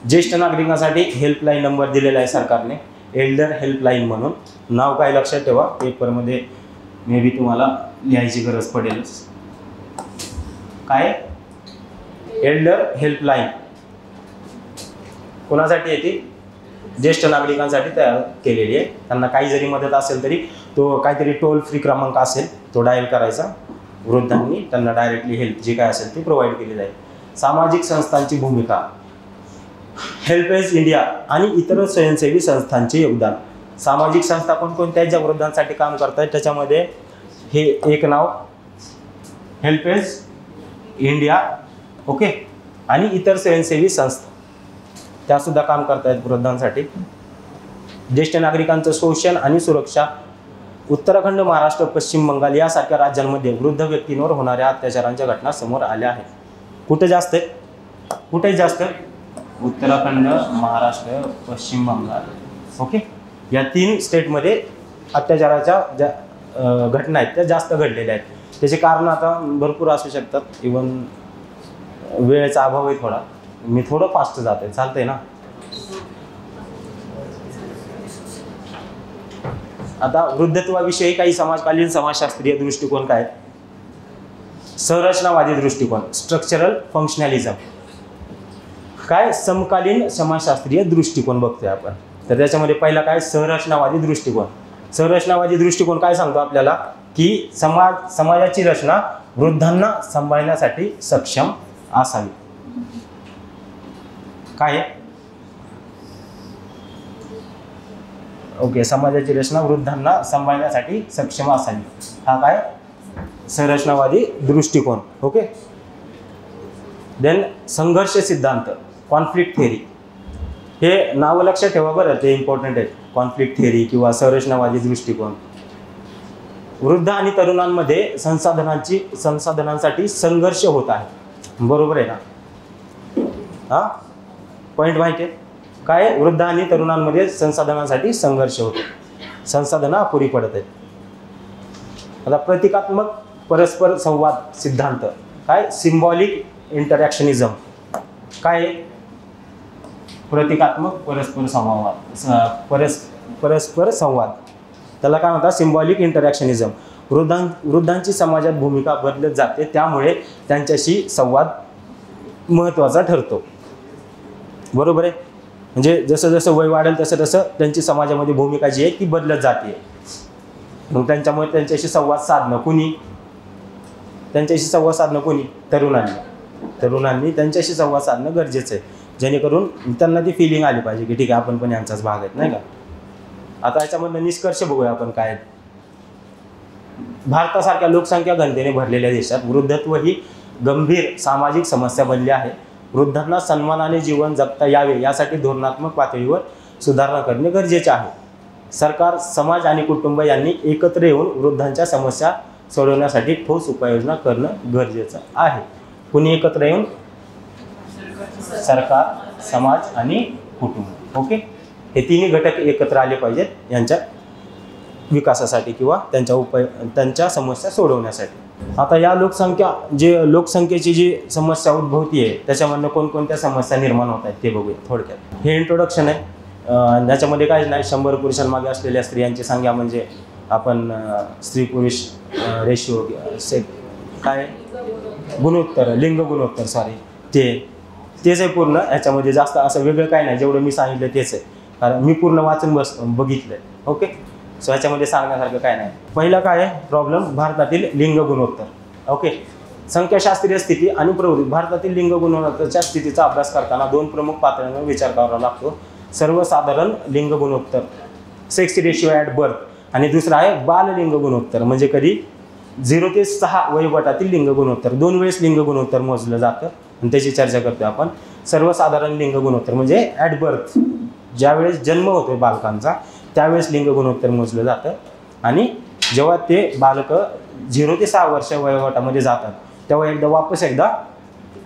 ज्येष्ठ नागरिकांसाठी हेल्पलाईन नंबर दिलेला आहे सरकारने, एल्डर हेल्पलाईन म्हणून. नाव काय लक्षात ठेवा, पेपरमध्ये मे बी तुम्हाला लिहायची गरज पडेलच. काय एल्डर हेल्पलाईन कोणासाठी येते? ज्येष्ठ नागरिकांसाठी तयार केलेली आहे. त्यांना काही जरी मदत असेल तरी तो काहीतरी टोल फ्री क्रमांक असेल तो डायल करायचा. वृद्धांनी त्यांना डायरेक्टली हेल्प जी काय असेल ती प्रोव्हाइड केली जाईल. सामाजिक संस्थांची भूमिका, हेल्पेज इंडिया आणि इतर स्वयंसेवी संस्थांचे योगदान. सामाजिक संस्था कोणकोणत्या ज्या वृद्धांसाठी काम करतात त्याच्यामध्ये हे एक नाव हेल्पेज इंडिया, ओके, आणि इतर स्वयंसेवी संस्था त्यासुद्धा काम करतायत वृद्धांसाठी. ज्येष्ठ नागरिकांचं शोषण आणि सुरक्षा. उत्तराखंड, महाराष्ट्र, पश्चिम बंगाल यासारख्या राज्यांमध्ये वृद्ध व्यक्तींवर होणाऱ्या अत्याचारांच्या घटना समोर आल्या आहेत. कुठे जास्त आहे? कुठे जास्त? उत्तराखंड, महाराष्ट्र, पश्चिम बंगाल, ओके, या 3 स्टेटमध्ये अत्याचाराच्या ज्या घटना आहेत त्या जास्त घडलेल्या आहेत. त्याचे कारण आता भरपूर असू शकतात. इवन वेळेचा अभाव आहे थोडा, मी थोडं फास्ट जात आहे, चालतंय ना. आता वृद्धत्वाविषयी काही समाजकालीन समाजशास्त्रीय दृष्टिकोन काय? संरचनावादी दृष्टिकोन, स्ट्रक्चरल फंक्शनॅलिझम. काय समकालीन समाजशास्त्रीय दृष्टिकोन बघतोय आपण. तर त्याच्यामध्ये पहिला काय? संरचनावादी दृष्टिकोन. संरचनावादी दृष्टिकोन काय सांगतो आपल्याला की समाजाची रचना वृद्धांना सांभाळण्यासाठी सक्षम असावी. काय? ओके, समाजाची रचना वृद्धांना सांभाळण्यासाठी सक्षम असावी, हा काय? संरचनावादी दृष्टिकोन, ओके. देन संघर्ष सिद्धांत, कॉन्फ्लिक्ट थिअरी. हे नाव लक्षात ठेवा बरं, ते इम्पॉर्टंट आहे. कॉन्फ्लिक्ट थिअरी किंवा संरचनावादी दृष्टिकोन. वृद्ध आणि तरुणांमध्ये संसाधनांसाठी संघर्ष होत आहे. बरोबर आहे ना? हा पॉईंट माहिती आहे काय? वृद्ध आणि तरुणांमध्ये संसाधनांसाठी संघर्ष होतो, संसाधनं अपुरी पडत आहेत. आता प्रतिकात्मक परस्पर संवाद सिद्धांत काय? सिम्बॉलिक इंटरॅक्शनिझम. काय? प्रतिकात्मक परस्पर संवाद, त्याला काय म्हणतात? सिम्बॉलिक इंटरॅक्शनिझम. वृद्धांची समाजात भूमिका बदलत जाते, त्यामुळे त्यांच्याशी संवाद महत्त्वाचा ठरतो. बरोबर आहे? म्हणजे जसं जसं वय वाढेल तसं तसं त्यांची समाजामध्ये भूमिका जी आहे ती बदलत जाते. मग त्यांच्यामुळे त्यांच्याशी संवाद साधणं कुणी? तरुणांनी त्यांच्याशी संवाद साधणं गरजेचं आहे, जेणेकरून त्यांना ती फिलिंग आली पाहिजे की ठीक आहे आपण पण यांचाच भाग आहेत, नाही का. आता याच्यामधनं निष्कर्ष बघूया आपण काय. भारतासारख्या लोकसंख्या घनतेने भरलेल्या देशात वृद्धत्व ही गंभीर सामाजिक समस्या बनली आहे. वृद्धांना सन्मानाने जीवन जगता यावे यासाठी धोरणात्मक पातळीवर सुधारणा करणे गरजेचे आहे. सरकार, समाज आणि कुटुंब यांनी एकत्र येऊन वृद्धांच्या समस्या सोडवण्यासाठी ठोस उपाययोजना करणं गरजेचं आहे. कुणी एकत्र येऊन? सरकार, समाज आणि कुटुंब, ओके. हे तिन्ही घटक एकत्र आले पाहिजेत यांच्या विकासासाठी किंवा त्यांच्या समस्या सोडवण्यासाठी. आता या लोकसंख्येची जी समस्या उद्भवती आहे त्याच्यामधनं कोणकोणत्या समस्या निर्माण होत आहेत ते बघूया थोडक्यात. हे इंट्रोडक्शन आहे. त्याच्यामध्ये काय नाही, 100 पुरुषांमागे असलेल्या स्त्रियांची संख्या म्हणजे आपण स्त्री पुरुष रेशिओ काय गुणोत्तर, लिंग गुणोत्तर, तेच आहे पूर्ण. याच्यामध्ये जास्त असं वेगळं काय नाही, जेवढं मी सांगितलं तेच आहे, कारण मी पूर्ण वाचून बघितलं, ओके. सो याच्यामध्ये सांगण्यासारखं काय नाही. पहिला काय आहे प्रॉब्लेम? भारतातील लिंग गुणोत्तर, ओके. संख्याशास्त्रीय स्थिती आणि प्रवृत्ती. भारतातील लिंग गुणोत्तरच्या स्थितीचा अभ्यास करताना 2 प्रमुख पातळ्यांवर विचार करावा लागतो. सर्वसाधारण लिंग गुणोत्तर, सेक्स रेशिओ ॲट बर्थ, आणि दुसरा आहे बाल लिंग गुणोत्तर, म्हणजे कधी 0 ते 6 वयोगटातील लिंग गुणोत्तर. 2 वेळेस लिंग गुणोत्तर मोजलं जातं आणि त्याची चर्चा करतोय आपण. सर्वसाधारण लिंग गुणोत्तर म्हणजे ॲट बर्थ, ज्यावेळेस जन्म होतोय बालकांचा त्यावेळेस लिंग गुणोत्तर मोजलं जातं, आणि जेव्हा ते बालकं 0 ते 6 वर्ष वयोगटामध्ये जातात तेव्हा वापस एकदा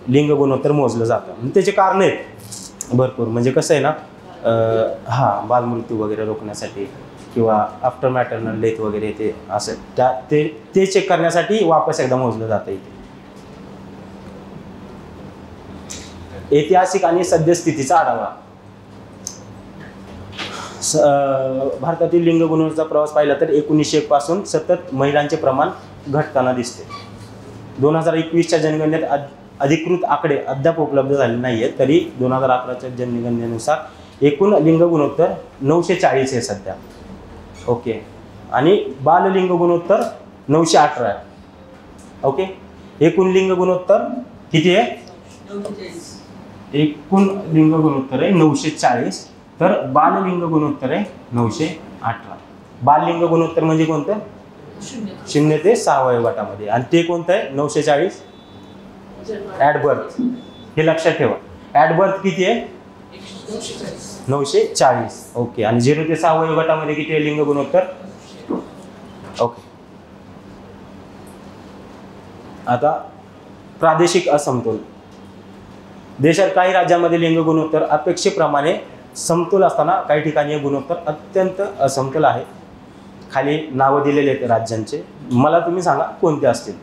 लिंग गुणोत्तर मोजलं जातं. आणि त्याचे कारण आहेत भरपूर. म्हणजे कसं आहे ना, बालमृत्यू वगैरे रोखण्यासाठी किंवा आफ्टर मॅटर्नल डेथ वगैरे ते असं ते चेक करण्यासाठी वापस एकदा मोजलं जातं इथे. ऐतिहासिक आणि सद्यस्थितीचा आढावा. भारतातील लिंग गुणोत्तरचा प्रवास पाहिला तर 1901 पासून सतत महिलांचे प्रमाण घटताना दिसते. 2021च्या जनगणनेत अधिकृत आकडे अद्याप उपलब्ध झाले नाही आहेत, तरी 2011च्या जनगणनेनुसार एकूण लिंग गुणोत्तर 940 आहे सध्या. ओके. आणि बाललिंग गुणोत्तर 918 आहे. ओके. एकूण लिंग गुणोत्तर किती आहे? एकूण लिंग गुणोत्तर आहे 940, तर बाललिंग गुणोत्तर आहे 918. बाललिंग गुणोत्तर म्हणजे कोणतं? 0 ते 6 वयोगटामध्ये. आणि ते कोणतं आहे? 940 ॲट बर्थ. हे लक्षात ठेवा. ॲट बर्थ किती आहे? 940. ओके. आणि 0 ते 6 वयोगटामध्ये किती आहे लिंग गुणोत्तर? ओके. आता प्रादेशिक असमतोल. देशात काही राज्यांमध्ये लिंग गुणोत्तर अपेक्षेप्रमाणे समतोल असताना काही ठिकाणी हे गुणोत्तर अत्यंत असमतोल आहे. खाली नावं दिलेले आहेत राज्यांचे. मला तुम्ही सांगा कोणते असतील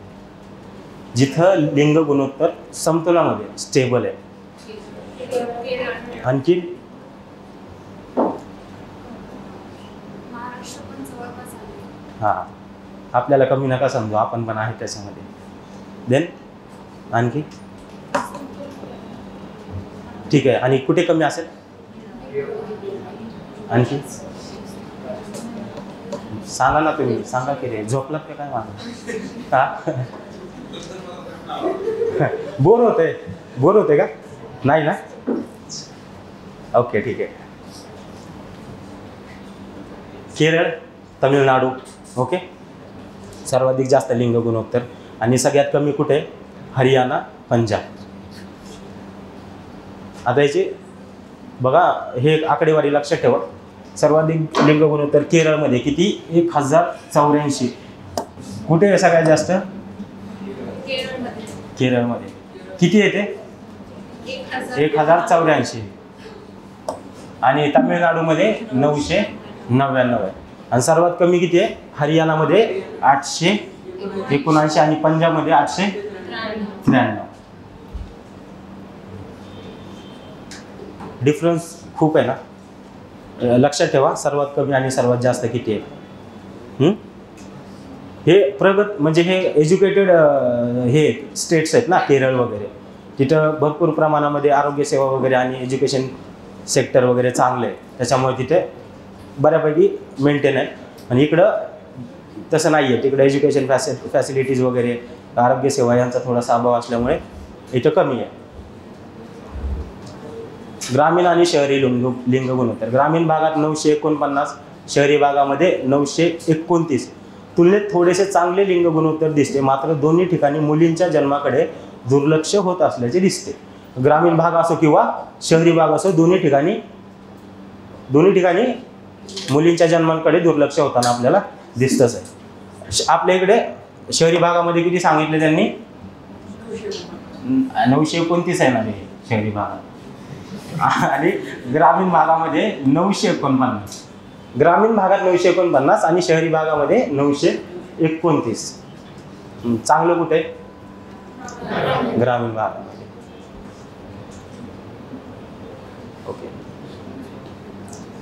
जिथं लिंग गुणोत्तर समतोलामध्ये स्टेबल आहे. आणखी हां, आपल्याला कमी नका समजू, आपण पण आहे त्याच्यामध्ये. देन आणखी ठीक आहे. आणि कुठे कमी असेल? आणखी सांगा ना तुम्ही, सांगा की रे, झोपलात का काय माझं? हा बोर होते का? नाही ना? ओके ठीक आहे. केरळ, तमिळनाडू. ओके. सर्वाधिक जास्त लिंग गुणोत्तर. आणि सगळ्यात कमी कुठे? हरियाणा, पंजाब. आता याची बघा, हे आकडेवारी लक्षात ठेवा. सर्वाधिक लिंग गुणोत्तर केरळमध्ये किती? 1084. कुठे आहे सगळ्यात जास्त? केरळमध्ये. किती येते? 1084. आणि तामिळनाडूमध्ये 999 आहे. आणि सर्वात कमी किती आहे? हरियाणामध्ये 879 आणि पंजाबमध्ये 893. डिफरन्स खूप आहे ना. लक्षात ठेवा सर्वात कमी आणि सर्वात जास्त किती आहे. हे प्रगत म्हणजे हे एज्युकेटेड हे स्टेट्स आहेत ना, केरळ वगैरे. तिथं भरपूर प्रमाणामध्ये आरोग्यसेवा वगैरे आणि एज्युकेशन सेक्टर वगैरे चांगलं आहे, त्याच्यामुळे तिथे बऱ्यापैकी मेंटेन आहे. आणि इकडं तसं नाही आहे. तिकडे एज्युकेशन फॅसिलिटीज वगैरे आरोग्यसेवा यांचा थोडासा अभाव असल्यामुळे इथं कमी आहे. ग्रामीण आणि शहरी लिंग गुणोत्तर. ग्रामीण भागात 949, शहरी भागामध्ये 929. तुलनेत थोडेसे चांगले लिंग गुणोत्तर दिसते, मात्र दोन्ही ठिकाणी मुलींच्या जन्माकडे दुर्लक्ष होत असल्याचे दिसते. ग्रामीण भाग असो किंवा शहरी भाग असो, दोन्ही ठिकाणी मुलींच्या जन्माकडे दुर्लक्ष होताना आपल्याला दिसतच आहे. आपल्या इकडे शहरी भागामध्ये किती सांगितले त्यांनी? 929 आहे ना ते शहरी भागात. आणि ग्रामीण भागामध्ये 949. ग्रामीण भागात 949 आणि शहरी भागामध्ये 929. चांगलं कुठे? ग्रामीण भागामध्ये. ओके.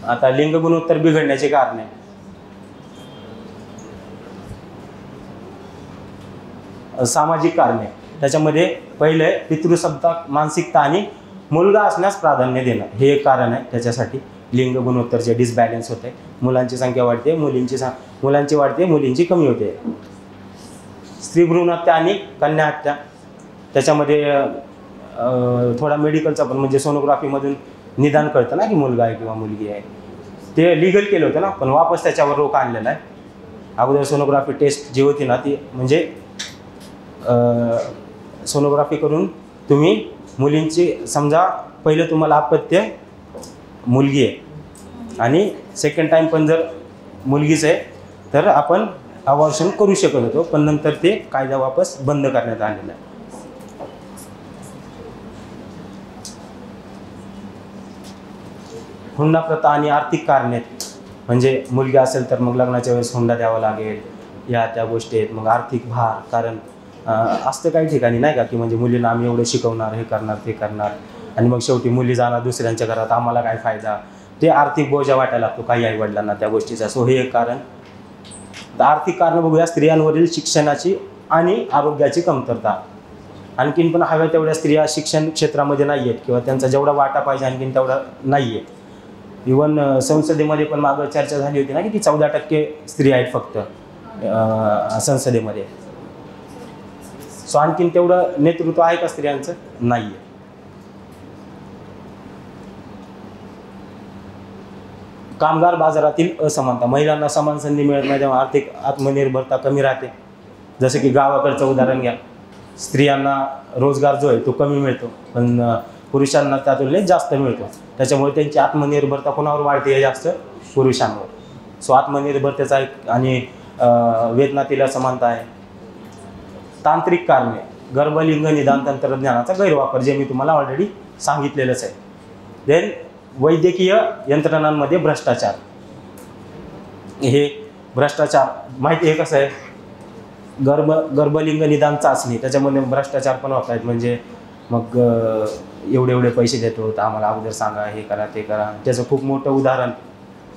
आता लिंग गुणोत्तर बिघडण्याचे कारणे. सामाजिक कारणे. त्याच्यामध्ये पहिले पितृसत्ताक मानसिकता आणि मुलगा असण्यास प्राधान्य देणं हे एक कारण आहे. त्याच्यासाठी लिंग गुणोत्तरचे डिसबॅलन्स होते. मुलांची संख्या वाढते, मुलांची वाढते, मुलींची कमी होते. स्त्री भ्रूण हत्या आणि कन्या हत्या. त्याच्यामध्ये थोडा मेडिकलचा पण म्हणजे सोनोग्राफीमधून निदान कळतं ना की मुलगा आहे किंवा मुलगी आहे. ते लिगल केलं होतं ना, पण वापस त्याच्यावर रोख आणलेला आहे. अगोदर सोनोग्राफी टेस्ट जी होती ना ती म्हणजे सोनोग्राफी करून तुम्ही मुलींची समजा पहिलं तुम्हाला अपत्य मुलगी आहे आणि सेकंड टाईम पण जर मुलगीच आहे तर आपण अबॉर्शन करू शकत होतो, पण नंतर ते कायदा वापस बंद करण्यात आलेला आहे. हुंडा प्रथा आणि आर्थिक कारणे. म्हणजे मुलगी असेल तर मग लग्नाच्या वेळेस हुंडा द्यावा लागेल, या त्या गोष्टी आहेत. मग आर्थिक भार, कारण असतं काही ठिकाणी नाही का की म्हणजे मुलींना आम्ही एवढं शिकवणार, हे करणार, ते करणार, आणि मग शेवटी मुली जाणार दुसऱ्यांच्या घरात, आम्हाला काय फायदा, ते आर्थिक बोजा वाटायला लागतो काही आईवडिलांना त्या गोष्टीचा. सो हे एक कारण. आर्थिक कारण बघूया, स्त्रियांवरील शिक्षणाची आणि आरोग्याची कमतरता. आणखीन पण हव्या तेवढ्या स्त्रिया शिक्षण क्षेत्रामध्ये नाही आहेत किंवा त्यांचा जेवढा वाटा पाहिजे आणखीन तेवढा नाही आहे. इवन संसदेमध्ये पण मागं चर्चा झाली होती ना की 14% स्त्रिया आहेत फक्त संसदेमध्ये. सो आणखीन तेवढं नेतृत्व आहे का स्त्रियांचं? नाही आहे. कामगार बाजारातील असमानता, महिलांना समान संधी मिळत नाही तेव्हा आर्थिक आत्मनिर्भरता कमी राहते. जसं की गावाकडचं उदाहरण घ्या, स्त्रियांना रोजगार जो आहे तो कमी मिळतो पण पुरुषांना त्या तुलनेत जास्त मिळतो. त्याच्यामुळे त्यांची आत्मनिर्भरता कोणावर वाढते आहे? जास्त पुरुषांवर. सो आत्मनिर्भरतेचा एक आणि वेतनातील असमानता आहे. तांत्रिक कारणे, गर्भलिंग निदान तंत्रज्ञानाचा गैरवापर, जे मी तुम्हाला ऑलरेडी सांगितलेलंच आहे. देन वैद्यकीय यंत्रणांमध्ये भ्रष्टाचार. हे भ्रष्टाचार माहिती आहे कसं आहे? गर्भलिंग निदान चाचणी, त्याच्यामध्ये भ्रष्टाचार पण होत आहेत. म्हणजे मग एवढे पैसे देतो तर आम्हाला अगोदर सांगा, हे करा ते करा. त्याचं खूप मोठं उदाहरण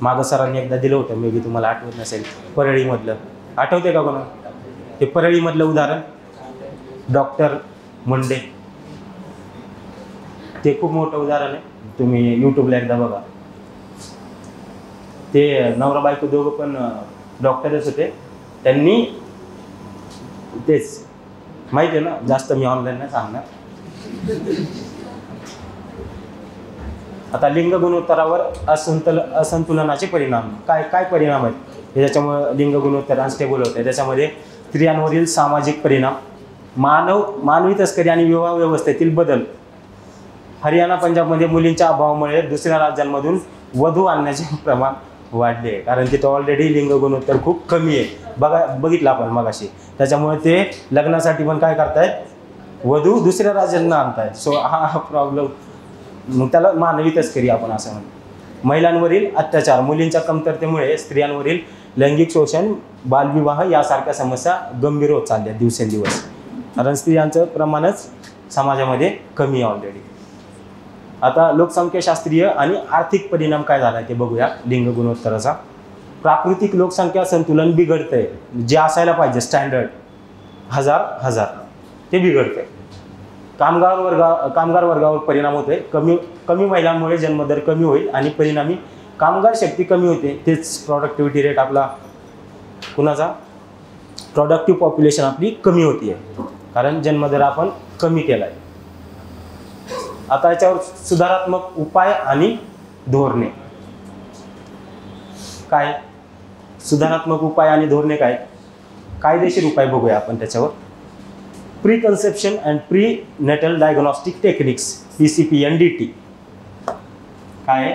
मागं सरांनी एकदा दिलं होतं, मे बी तुम्हाला आठवत नसेल. परळीमधलं आठवते का कोणा? ते परळीमधलं उदाहरण डॉक्टर मुंडे, ते खूप मोठं उदाहरण आहे. तुम्ही यूट्यूबला एकदा बघा. ते नवरा बायको दोघं पण डॉक्टरच होते. त्यांनी तेच माहिती आहे ना, जास्त मी ऑनलाईन नाही सांगणार. आता लिंग गुणोत्तरावर असंतुलनाचे परिणाम काय परिणाम आहेत? त्याच्यामुळे लिंग गुणोत्तर अनस्टेबल होते. त्याच्यामध्ये स्त्रियांवरील सामाजिक परिणाम, मानवी तस्करी आणि विवाह व्यवस्थेतील बदल. हरियाणा पंजाबमध्ये मुलींच्या अभावामुळे दुसऱ्या राज्यांमधून वधू आणण्याचे प्रमाण वाढले, कारण तिथं ऑलरेडी लिंग गुणोत्तर खूप कमी आहे. बघितलं आपण मगाशी. त्याच्यामुळे ते लग्नासाठी पण काय करतायत? वधू दुसऱ्या राज्यांना आणतायत. सो हा प्रॉब्लेम, मग त्याला मानवी तस्करी आपण असं म्हणतो. महिलांवरील अत्याचार, मुलींच्या कमतरतेमुळे स्त्रियांवरील लैंगिक शोषण, बालविवाह यासारख्या समस्या गंभीर होत चालल्या दिवसेंदिवस, कारण स्त्रियांचं प्रमाणच समाजामध्ये कमी आहे ऑलरेडी. आता लोकसंख्याशास्त्रीय आणि आर्थिक परिणाम काय झाला ते बघूया लिंग गुणोत्तराचा. प्राकृतिक लोकसंख्या संतुलन बिघडतंय, जे असायला पाहिजे स्टँडर्ड हजार ते बिघडतंय. कामगार वर्गावर परिणाम होतोय. कमी महिलांमुळे जन्मदर कमी होईल आणि परिणामी कामगार शक्ती कमी होते. तेच प्रॉडक्टिव्हिटी रेट आपला कुणाचा? प्रॉडक्टिव्ह पॉप्युलेशन आपली कमी होती आहे, कारण जन्मदर आपण कमी केला आहे. आता याच्यावर सुधारात्मक उपाय आणि धोरणे काय? सुधारात्मक उपाय आणि धोरणे काय? कायदेशीर उपाय बघूया आपण त्याच्यावर. Pre conception and prenatal diagnostic techniques, PCPNDT. काय?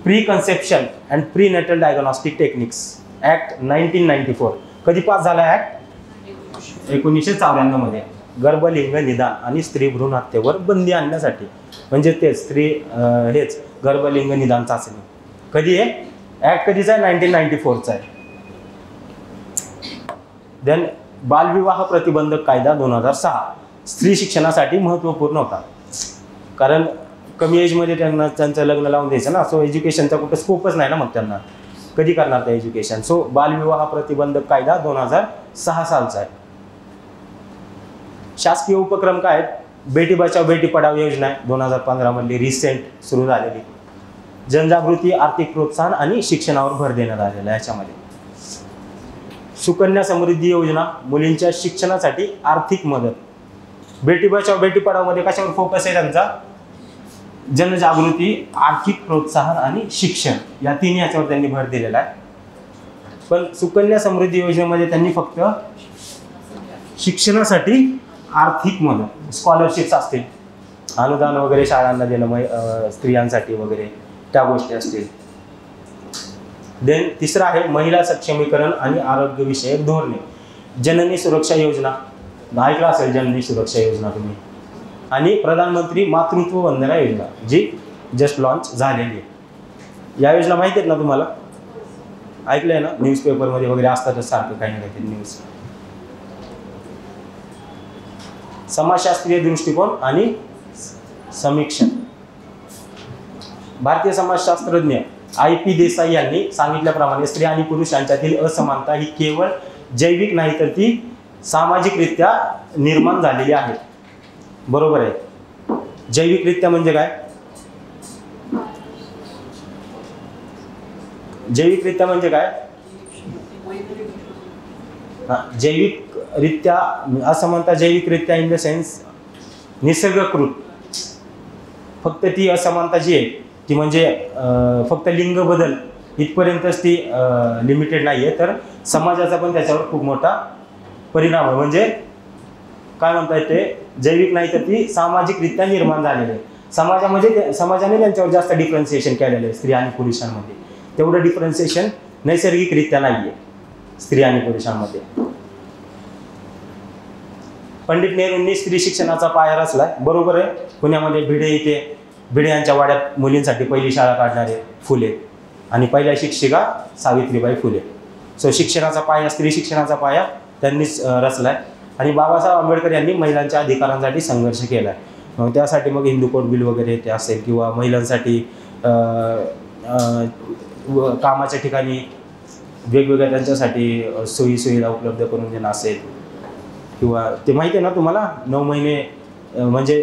Pre conception and prenatal diagnostic techniques act 1994. कधी पास झाला ॲक्ट? 1994 मध्ये. गर्भलिंग निदान आणि स्त्री भ्रूण हत्येवर बंदी आणण्यासाठी, म्हणजे तेच हेच गर्भलिंग निदान चाचणी. कधी आहे ॲक्ट? कधीचा आहे? 1994चा आहे. देन बालविवाह प्रतिबंधक कायदा 2006 स्त्री शिक्षणासाठी महत्त्वपूर्ण होता, कारण कमी एजमध्ये त्यांचं लग्न लावून द्यायचं ना. सो एज्युकेशनचा कुठं स्कोपच नाही ना, मग त्यांना कधी करणार ते एज्युकेशन. सो बालविवाह प्रतिबंधक कायदा 2006 सालचा आहे. शासकीय उपक्रम काय आहेत? बेटी बचाव बेटी पढाव योजना आहे 2015 मधली, रिसेंट सुरू झालेली. जनजागृती, आर्थिक प्रोत्साहन आणि शिक्षणावर भर देण्यात आलेला आहे. याच्यामध्ये सुकन्या समृद्धी योजना, मुलींच्या शिक्षणासाठी आर्थिक मदत. बेटी बचाव बेटी पढाव मध्ये कशावर फोकस आहे त्यांचा? जनजागृती, आर्थिक प्रोत्साहन आणि शिक्षण, या तीन याच्यावर त्यांनी भर दिलेला आहे. पण सुकन्या समृद्धी योजनेमध्ये त्यांनी फक्त शिक्षणासाठी आर्थिक मदत, स्कॉलरशिप्स असतील, अनुदान वगैरे शाळांना देणं स्त्रियांसाठी वगैरे, त्या गोष्टी असतील. देन तिसरं आहे महिला सक्षमीकरण आणि आरोग्यविषयक धोरणे. जननी सुरक्षा योजना, ऐकला असेल जननी सुरक्षा योजना तुम्ही, आणि प्रधानमंत्री मातृत्व वंदना योजना, जी जस्ट लॉन्च झालेली आहे. या योजना माहिती आहेत ना तुम्हाला? ऐकलंय ना, न्यूजपेपरमध्ये वगैरे असतातच सारखं काही ना काही न्यूज. समाजशास्त्रीय दृष्टिकोन आणि समीक्षण. भारतीय समाजशास्त्रज्ञ IP देसाई यांनी सांगितल्याप्रमाणे स्त्री आणि पुरुष यांच्यातील असमानता ही केवळ जैविक नाही तर ती सामाजिकरित्या निर्माण झालेली आहे. बरोबर आहे. जैविकरित्या म्हणजे काय? जैविकरित्या म्हणजे काय? जैविकरित्या असमानता जैविकरित्या इन द सेन्स निसर्गकृत. फक्त ती असमानता जी आहे ती म्हणजे फक्त लिंग बदल इथपर्यंतच ती लिमिटेड नाही आहे, तर समाजाचा पण त्याच्यावर खूप मोठा परिणाम आहे. म्हणजे काय म्हणता येते, जैविक नाही तर ती सामाजिकरित्या निर्माण झालेली आहे. समाजाने त्यांच्यावर जास्त डिफरन्सिएशन केलेलं आहे स्त्री आणि पुरुषांमध्ये. तेवढं डिफरन्सिएशन नैसर्गिकरित्या नाही आहे स्त्री आणि पुरुषांमध्ये. पंडित नेहरूंनी स्त्री शिक्षणाचा पाया रचलाय. बरोबर आहे. पुण्यामध्ये भिडे यांच्या वाड्यात मुलींसाठी पहिली शाळा काढणारे फुले आणि पहिल्या शिक्षिका सावित्रीबाई फुले. सो शिक्षणाचा पाया, स्त्री शिक्षणाचा पाया त्यांनीच रचलाय. आणि बाबासाहेब आंबेडकर यांनी महिलांच्या अधिकारांसाठी संघर्ष केला आहे. त्यासाठी मग हिंदू कोड बिल वगैरे ते असेल किंवा महिलांसाठी कामाच्या ठिकाणी वेगवेगळ्या त्यांच्यासाठी सोयीसुविधा उपलब्ध करून देणं असेल किंवा ते माहिती आहे ना तुम्हाला 9 महिने म्हणजे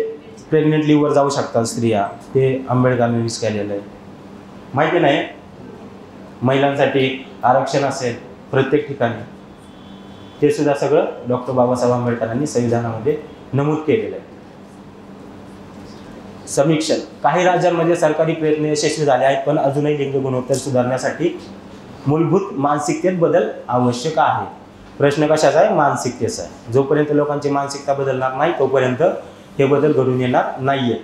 प्रेग्नेंट लिव्हवर जाऊ शकतात स्त्रिया, ते आंबेडकरांनीच केलेलं आहे. माहिती नाही. महिलांसाठी आरक्षण असेल प्रत्येक ठिकाणी, ते सुद्धा सगळं डॉक्टर बाबासाहेब आंबेडकरांनी संविधानामध्ये नमूद केलेलं आहे. समीक्षण. काही राज्यांमध्ये सरकारी प्रयत्न यशस्वी झाले आहेत, पण अजूनही लिंग गुणोत्तर सुधारण्यासाठी मूलभूत मानसिकतेत बदल आवश्यक आहे. प्रश्न कशाचा आहे? मानसिकतेचा आहे. जोपर्यंत लोकांची मानसिकता बदलणार नाही तोपर्यंत हे बदल घडून येणार नाहीये.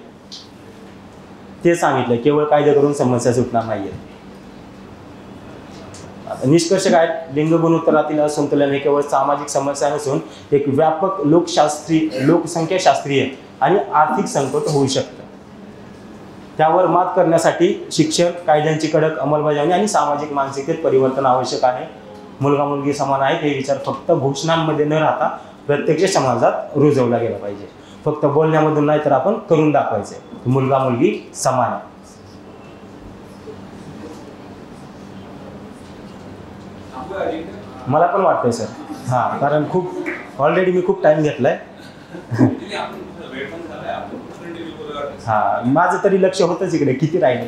ते सांगितलं, केवळ कायदे करून समस्या सुटणार नाहीये. निष्कर्ष काय? लिंग गुणोत्तरातील असंतुलन हे केवळ सामाजिक समस्या नसून एक व्यापक लोकसंख्याशास्त्रीय आणि आर्थिक संकट होऊ शकतं. त्यावर मात करण्यासाठी शिक्षण, कायद्यांची कडक अंमलबजावणी आणि सामाजिक मानसिकतेत परिवर्तन आवश्यक आहे. मुलगा मुलगी समान आहेत हे विचार फक्त घोषणांमध्ये न राहता प्रत्यक्ष समाजात रुजवला गेला पाहिजे. फक्त बोलण्यामधून नाही तर आपण करून दाखवायचे मुलगा मुलगी समान आहे. मला पण वाटतंय सर. हां, कारण ऑलरेडी मी खूप टाइम घेतलाय. हां, माझं तरी लक्ष होतंच इकडे किती राहिले.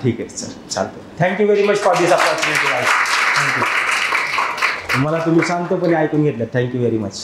ठीक आहे सर, चालतं. Thank you very much for this opportunity. Thank you. मला तुम्ही शांतपणे ऐकून घेतलं. Thank you very much.